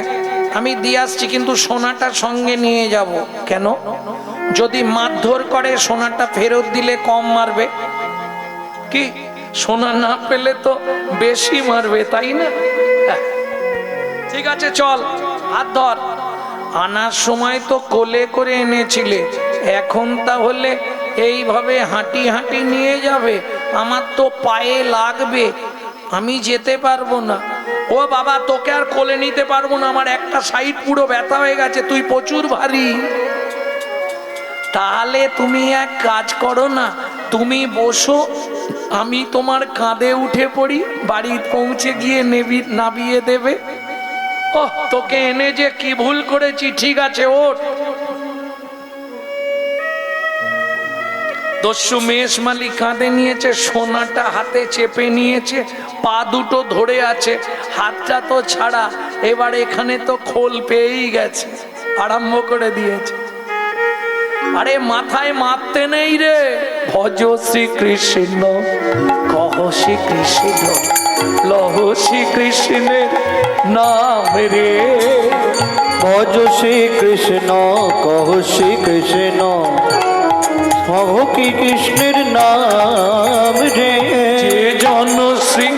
আমি দিয়ে আসছি, কিন্তু সোনাটা সঙ্গে নিয়ে যাব। কেন? যদি মারধর করে সোনাটা ফেরত দিলে কম মারবে, কি সোনা না পেলে তো বেশি মারবে, তাই না? হ্যাঁ। ঠিক আছে চল, হাত ধর। আনার সময় তো কোলে করে এনেছিলে, এখন তাহলে এইভাবে হাঁটি হাঁটি নিয়ে যাবে? আমার তো পায়ে লাগবে, আমি যেতে পারবো না। ও বাবা, তোকে আর কোলে নিতে পারবো না, আমার একটা সাইড পুরো ব্যথা হয়ে গেছে, তুই প্রচুর ভারী। তাহলে তুমি এক কাজ করো না, তুমি বসো, আমি তোমার কাঁধে উঠে পড়ি, বাড়ি পৌঁছে গিয়ে নামিয়ে দেবে। ওহ, তোকে এনে যে কি ভুল করেছি। ঠিক আছে ওঠ। দস্যু মেষ মালিক কাঁধে নিয়েছে, সোনাটা হাতে চেপে নিয়েছে, পা দুটো ধরে আছে, হাতটা তো ছাড়া। এবার এখানে তো খোল পেয়েই গেছে, আরম্ভ করে দিয়েছে। আরে মাথায় মারতে নেই রে, ভজ শ্রীকৃষ্ণ কহ শ্রীকৃষ্ণ লহ শ্রীকৃষ্ণের নাম রে। ভজ শ্রীকৃষ্ণ কহ শ্রীকৃষ্ণ কহ কি কৃষ্ণের নাম রে। যে জন শ্রী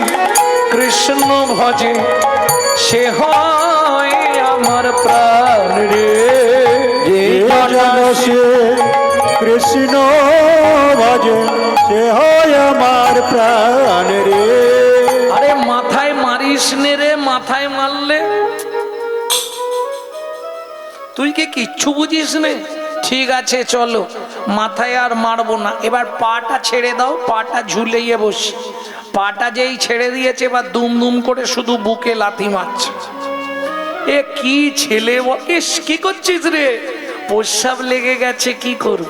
কৃষ্ণ ভজে সে হয় আমার প্রাণ রে। যে জন সে কৃষ্ণ ভজে সে হয় আমার প্রাণ রে। আরে মাথায় মারিস নে রে, মাথায় মারলে তুই কি কিচ্ছু বুঝিস নে। ঠিক আছে চলো, মাথায় আর মারবো না। এবার পাটা ছেড়ে দাও, পাটা ঝুলিয়ে বসি। পাটা যেই ছেড়ে দিয়েছে, এবার দুম দুম করে শুধু বুকে লাথি মারছে। এ কি ছেলে, ইস কি করছিস রে? প্রস্রাব লেগে গেছে, কি করব?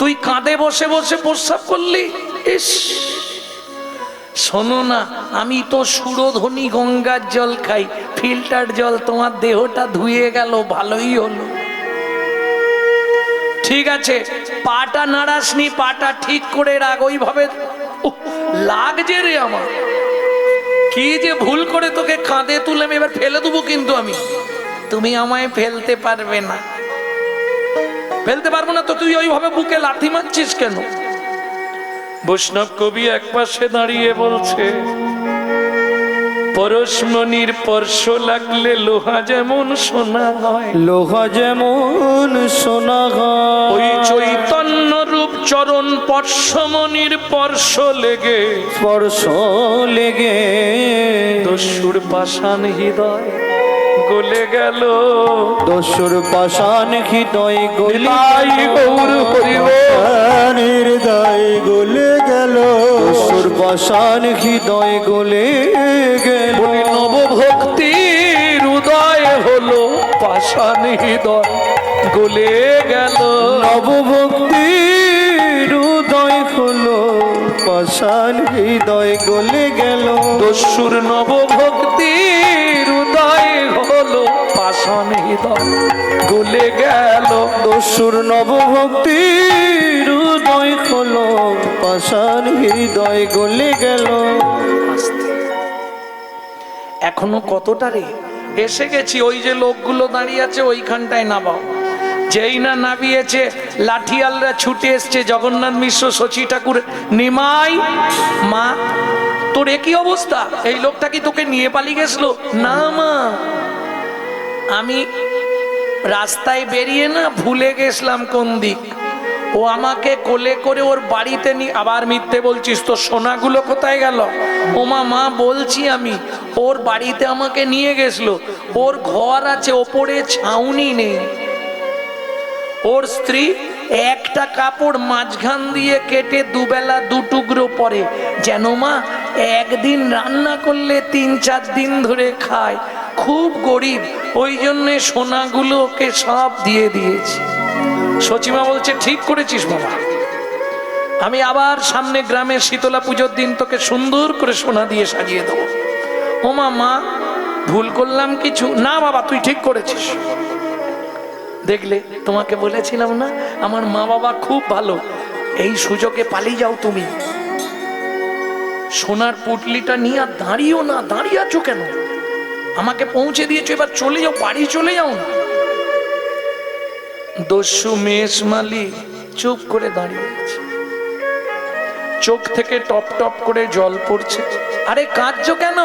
তুই কাঁধে বসে বসে প্রস্রাব করলি? ইস, শোনো না, আমি তো সুরধনী গঙ্গার জল খাই, ফিল্টার জল, তোমার দেহটা ধুয়ে গেল, ভালোই হলো। ঠিক আছে, পাটা নাড়াসনি, পাটা ঠিক করে রাখ ওইভাবে। লাগছে রে আমার, কি যে ভুল করে তোকে কাঁধে তুলে আমি এবার ফেলে দেবো, কিন্তু আমি, তুমি আমায় ফেলতে পারবে না। ফেলতে পারবো না তো তুই ওইভাবে বুকে লাথি মারছিস কেন? বৈষ্ণব কবি এক পাশে দাঁড়িয়ে বলছে, পরশমণির স্পর্শ লাগলে লোহা যেমন সোনা হয়, লোহা যেমন সোনা ওই হয়। চৈতন্য রূপ চরণ পরশমণির স্পর্শ লেগে, স্পর্শ লেগে দস্যুর পাষাণ হৃদয় গলে গেল। দস্যুর পাষাণ হৃদয় গলে গৌর হরিব, হৃদয় গলে গেল। দস্যুর পাষাণ হৃদয় গলে গেল। নবভক্তির উদয় হলো, পাষাণ হৃদয় গলে গেল। নবভক্তির হৃদয় হলো, পাষাণ হৃদয় গলে গেল। দস্যুর নবভক্তির উদয় হলো, পাষাণ হৃদয় গলে গেল। দস্যুর নবভক্তির হৃদয় হলো, পাষাণ হৃদয় গলে গেল। এখনো কতটা রে? এসে গেছি, ওই যে লোকগুলো দাঁড়িয়ে আছে ওইখানটায় নামাও। যেই না নামিয়েছে, লাঠিয়ালরা ছুটে এসছে, জগন্নাথ মিশ্র, শচী ঠাকুর, নিমাই। মা তোর একই অবস্থা, এই লোকটা কি তোকে নিয়ে পালিয়ে গেছিল? না মা, আমি রাস্তায় বেরিয়ে না ভুলে গেছিলাম কোন দিক, ও আমাকে কোলে করে ওর বাড়িতে নিয়ে। আবার মিথ্যে বলছিস, তো সোনাগুলো কোথায় গেল? ওমা মা বলছি, আমি ওর বাড়িতে আমাকে নিয়ে গেছিল, ওর ঘর আছে, ওপরে ছাউনি নেই। ওর স্ত্রী একটা কাপড় মাঝখান দিয়ে কেটে দুবেলা দু টুকরো পরে, যেন মা একদিন রান্না করলে 3-4 দিন ধরে খায়। খুব গরিব, ওই জন্যে সোনাগুলো ওকে সব দিয়ে দিয়েছি। সচিমা বলছে, ঠিক করেছিস বাবা, আমি আবার সামনে গ্রামে শীতলা পুজোর দিন তোকে সুন্দর করে সোনা দিয়ে সাজিয়ে দেবো। ওমা মা ভুল করলাম কিছু? না বাবা, তুই ঠিক করেছিস। দেখলে, তোমাকে বলেছিলাম না আমার মা বাবা খুব ভালো, এই সুযোগে পালিয়ে যাও তুমি। সোনার পুটলিটা নিয়ে আর দাঁড়িয়েও না, দাঁড়িয়ে আছো কেন? আমাকে পৌঁছে দিয়েছো, এবার চলে যাও, বাড়ি চলে যাও না। দস্যু মেষমালি চুপ করে দাঁড়িয়ে আছে, চোখ থেকে টপ টপ করে জল পড়ছে। আরে কাঁদছো কেন?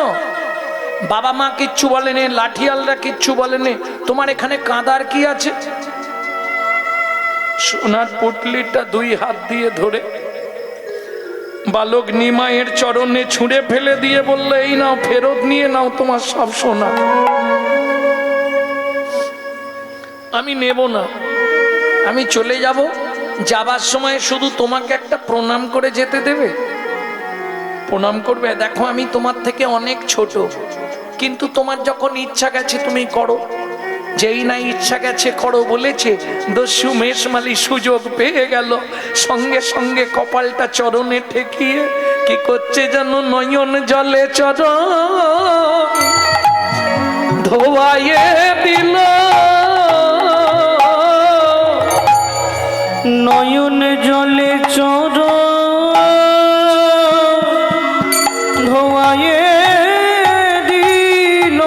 বাবা মা কিচ্ছু বলেনি, লাঠিয়ালরা কিচ্ছু বলেনি, তোমার এখানে কাঁদার কি আছে? সোনার পুটলিটা দুই হাত দিয়ে ধরে বালক নিমাইয়ের চরণে ছুঁড়ে ফেলে দিয়ে বলল, এই নাও, ফেরত নিয়ে নাও তোমার সব সোনা। আমি নেব না, আমি চলে যাব। যাবার সময় শুধু তোমাকে একটা প্রণাম করে যেতে দেবে? প্রণাম করবে? দেখো আমি তোমার থেকে অনেক ছোট, কিন্তু তোমার যখন ইচ্ছা গেছে তুমি করো। যেই না ইচ্ছা গেছে করো বলেছে, দস্যু মেষমালি সুযোগ পেয়ে গেল, সঙ্গে সঙ্গে কপালটা চরণে ঠেকিয়ে কি করছে যেন, নয়ন জলে চরণ ধোয়াইয়ে দিল। নয়ন জলে চরণ ধোয়ায়ে দিল,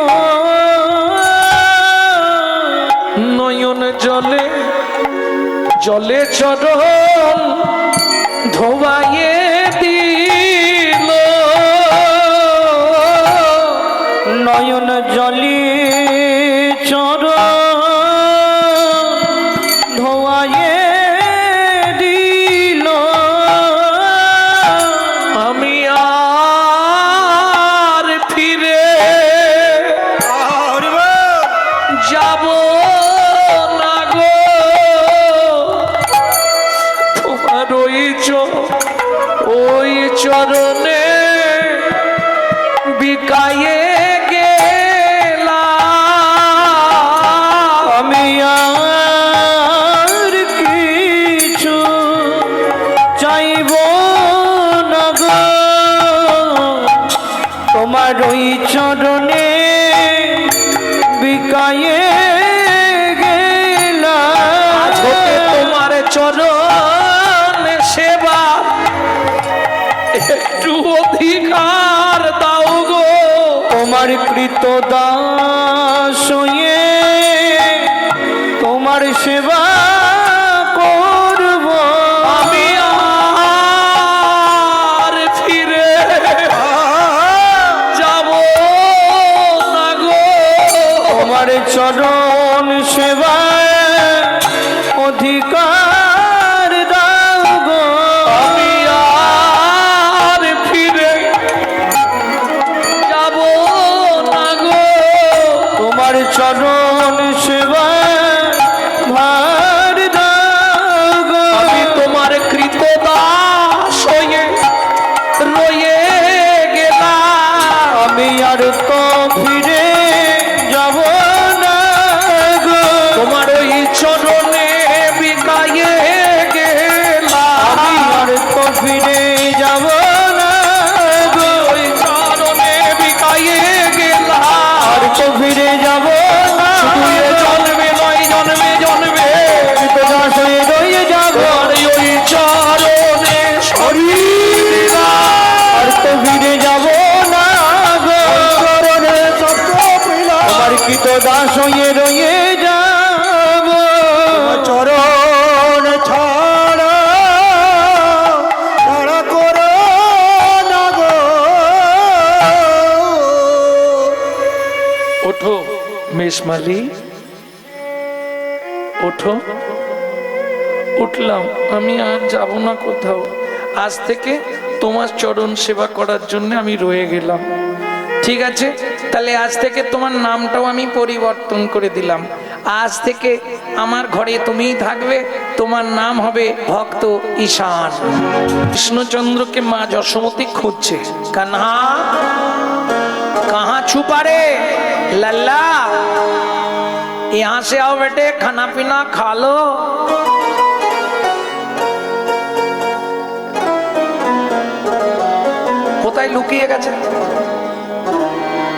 নয়ন জলে জলে চরণ ধোয়াইয়ে দিল। নয়ন জলে চরণ ধোয়ায়ে দিল। আমি আর ফিরে যাব না গো, তোমার ওই চরণে বিকায়ে গেলাম। আমি আর কিছু চাইব না গো, তোমার ওই চরণে বিকায়ে গেলাম। তোমার চরণ সেবা একটু অধিকার দাও গো, তোমার কৃত দাস হয়ে তোমার সেবা করব। আমি আর ফিরে যাব না গো, তোমার চরণ সেবা অধিকার দাও গো। আমি আর ফিরে যাব না গো, তোমার চরণ সেবা ভার দাও গো। আমি তোমার কৃত দাস হয়ে রয়ে গেলাম। আমি আর তো ফিরে যাব না গো, তোমার ওই চরণে বিকায়ে গেলাম। আমি আর তো ফিরে যাব না গো, ওই চরণে বিকায়ে গেলাম। আর তো ফিরে যাব না। শুধু এ জন্মে নয়, জন্মে জন্মে দাস হয়ে রয়ে যাব, তোমার ওই চরণে শরীর আর তো ফিরে যাব না গো, তোমার কৃত দাস হয়ে রয়ে যাব। চরণ ছাড়া তাড়া করো না গো। ওঠো মেষমালি, ওঠো। উঠলাম, আমি আর যাব না কোথাও। আজ থেকে তোমার চরণ সেবা করার জন্য আমি রয়ে গেলাম। ঠিক আছে, তাহলে আজ থেকে তোমার নামটাও আমি পরিবর্তন করে দিলাম। আজ থেকে আমার ঘরে তুমিই থাকবে, তোমার নাম হবে ভক্ত ঈশান। কৃষ্ণচন্দ্রকে মা যশোমতী খুঁজছে। কাन्हा कहाँ छुपा रे लल्ला, यहाँ से आओ बेटे, खाना पीना खा लो। কোথায় লুকিয়ে গেছে?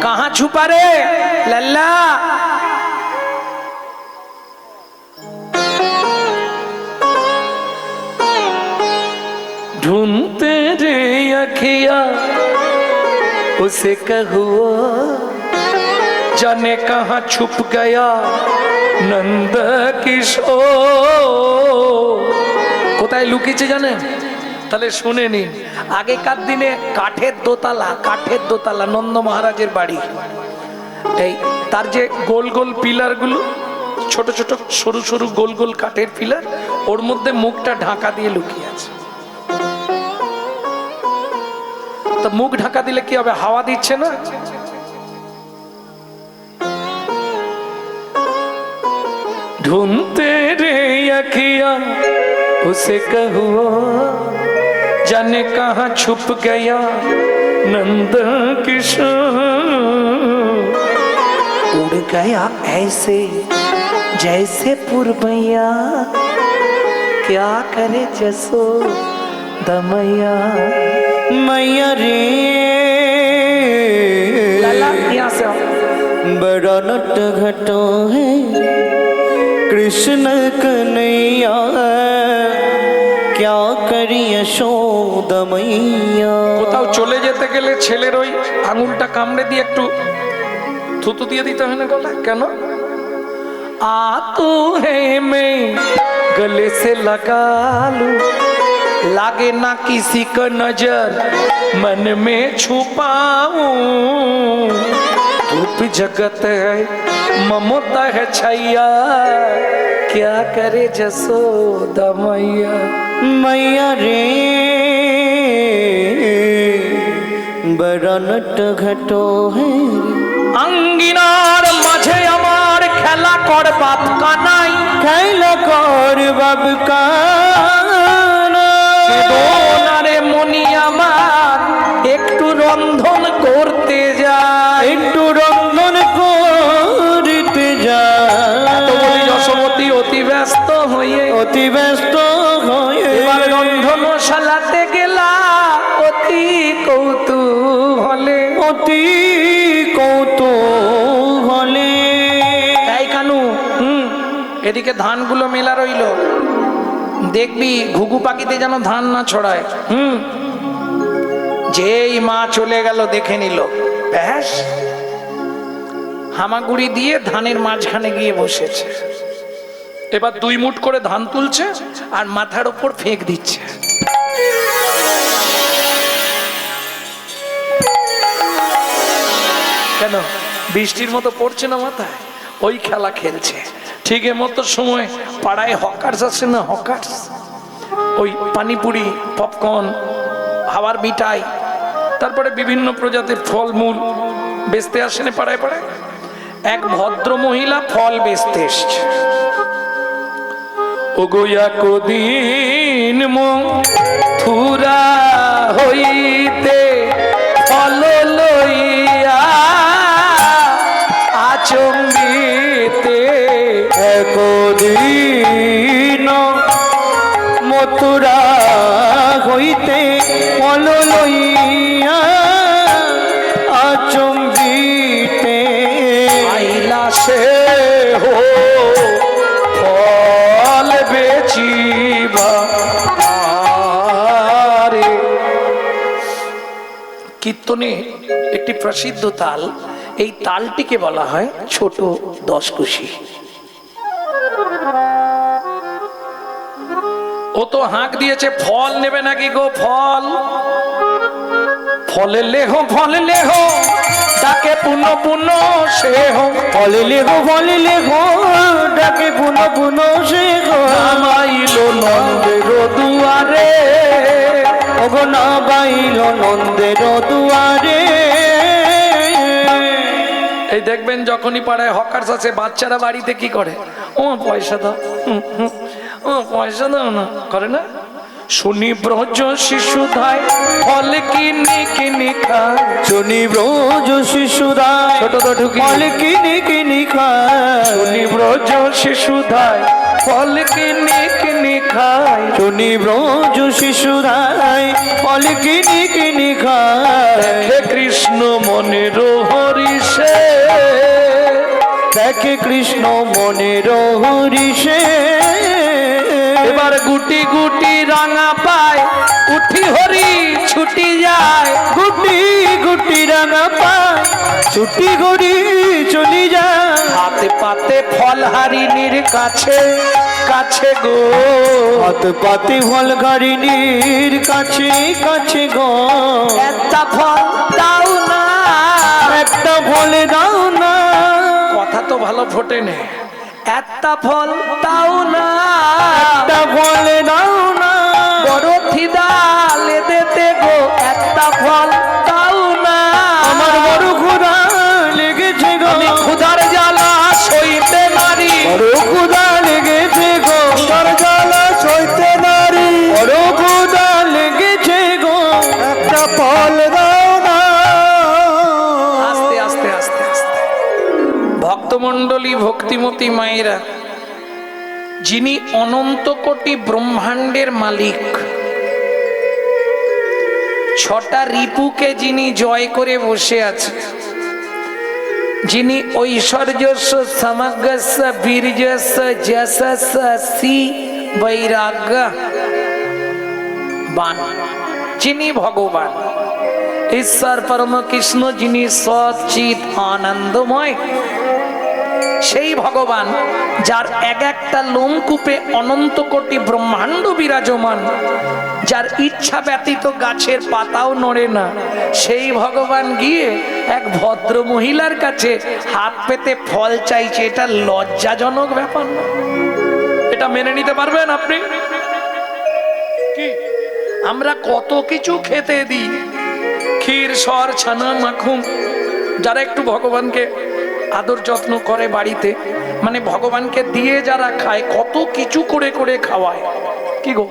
कहाँ छुपा रे लल्ला। ढूंढते रे अखिया उसे कहुआ जाने कहाँ छुप गया नंद किशोर কোথায় লুকিয়েছে জানেন তাহলে শুনে নিন আগেকার দিনে কাঠের দোতলা নন্দ মহারাজের বাড়ি এই তার যে গোল গোল পিলার গুলো ছোট ছোট সরু সরু গোল গোল কাঠের পিলার ওর মধ্যে মুখটা ঢাকা দিয়ে লুকিয়ে আছে তো মুখ ঢাকা দিলে কি হবে হাওয়া দিচ্ছে না ढूंढते रे अखियां उसे कहुआ जाने कहाँ छुप गया नंद किशोर उड़ गया ऐसे जैसे पुरबैया क्या करे जसो दमैया मैया रे लाला यहाँ से आओ बड़ा नट घटो है कृष्ण कन्हैया क्या करी यशोदा मैया কোথাও চলে যেতে গেলে ছেলের ওই আঙুলটা কামড়ে দিয়ে একটু থুতু দিয়ে দিতে হয় না গলায় কেন आ तू है मैं गले से लगा लूं लागे ना किसी का नजर मन में छुपाऊं धूप जगत है ममता है छैया क्या करे जसोदा मैया मैया रे बड़ा नट घटो है अंगिनार माझे আমার খেলা কর বাপ কানাই খেলা কর বাব দোনারে মনি আমার একটু রন্ধন করতে যায় একটু রন্ধন করতে যায় তো বলি যশোমতী অতি ব্যস্ত হয়ে এবার রন্ধনশালাতে গেলা অতি কৌতূহলে তাই কানু এদিকে ধানগুলো মেলা রইল দেখবি ঘুঘু পাখিতে যেন ধান না ছড়ায় যেই মা চলে গেল দেখে নিল ব্যাস হামাগুড়ি দিয়ে ধানের মাঝখানে গিয়ে বসেছে এবার 2 মুঠ করে ধান তুলছে আর মাথার উপর ফেক দিচ্ছে কেন বৃষ্টির মতো পড়ছে না মাথায় ওই খেলা খেলছে ঠিক মতো সময় পাড়ায় হকার্স আছে না হকার্স ওই পানিপুরি পপকর্ন হাওয়ার মিঠাই তারপরে বিভিন্ন প্রজাতির ফলমূল বেচতে আসেন পাড়ায় পাড়ায় এক ভদ্র মহিলা ফল বেচতে এসছে ওগোয়া কদিন মথুরা হইতে ফল লইয়া আচম্বিতে একদিন মথুরা হইতে ফল লইয়া আচম্বিতে আইলা সে হো ফল বেচিবা আরে কীর্তনে একটি প্রসিদ্ধ তাল এই তালটিকে বলা হয় ছোট দশকুশি ও তো হাঁক দিয়েছে ফল নেবে নাকি গো ফল ফলে লেহো ডাকে পুনঃ পুনঃ সে হো ফল লেহো ডাকে পুনঃ সে হো নামাইল নন্দের দুয়ারে ওগো না বাইল নন্দের দুয়ারে এই দেখবেন যখনই পাড়ায় হকার্স আছে বাচ্চারা বাড়িতে কি করে ও পয়সা দাও ও পয়সা দাও না করে না শুনি ব্রজ শিশুধায় ফল কিনি খায় শুনি ব্রজ শিশুদায় ছোট তো ঢুকি ফল কিনি খায় শুনি ব্রজ শিশুধায় ফল কিনি খায় শুনি ব্রজ শিশুদায় ফল কিনি খায় দেখে কৃষ্ণ মনের হরিষে দেখে কৃষ্ণ মনের হরিষে এবার গুটি গুটি রাঙা পায় উঠি হরি ছুটি যায় গুটি গুটি রাঙা পায় ছুটি করি চলি যা হাতে পাতে ফল হারিনীর কাছে কাছে গো, হাত পাতে ফল গাড়িনীর কাছে কাছে গো, একটা ফল দাও না, একটা ফল দাও না, কথা তো ভালো ফোটে নে, একটা ফল দাও না, একটা ফল দাও না, বড় খিদা লেদেতে গো, একটা ফল দাও না, আমার বড় ক্ষুধা লেগেছে গো, আমি ক্ষুধার জ্বালা সইতে নারী, বড় ক্ষুধা লেগেছে গো, তার জ্বালা সইতে নারী, বড় ক্ষুধা লেগেছে গো, একটা ফল দাও না। আস্তে আস্তে আস্তে আস্তে ভক্তমণ্ডলী ভক্তিমতী মায়েরা, যিনি অনন্ত কোটি ব্রহ্মাণ্ডের মালিক, ছটা রিপুকে যিনি জয় করে বসে আছে, যিনি ঐশ্বর্যস্য সমগ্রস্য বীর্যস্য যশস্য শ্রী বৈরাগ্য বান, যিনি ভগবান ঈশ্বর পরম কৃষ্ণ, যিনি সচিত আনন্দময়, সেই ভগবান যার এক একটা লোমকূপে অনন্ত কোটি ব্রহ্মাণ্ড বিরাজমান, যার ইচ্ছা ব্যতীত গাছের পাতাও নড়ে না, সেই ভগবান গিয়ে এক ভদ্র মহিলার কাছে হাত পেতে ফল চাইছে, এটা লজ্জাজনক ব্যাপার না? এটা মেনে নিতে পারবেন আপনি? কি আমরা কত কিছু খেতে দিই, ক্ষীর সর ছানা মাখুম, যারা একটু ভগবানকে আদর যত্ন করে বাড়িতে, মানে ভগবানকে দিয়ে যারা খায়, কত কিছু করে করে খাওয়ায়, কি গো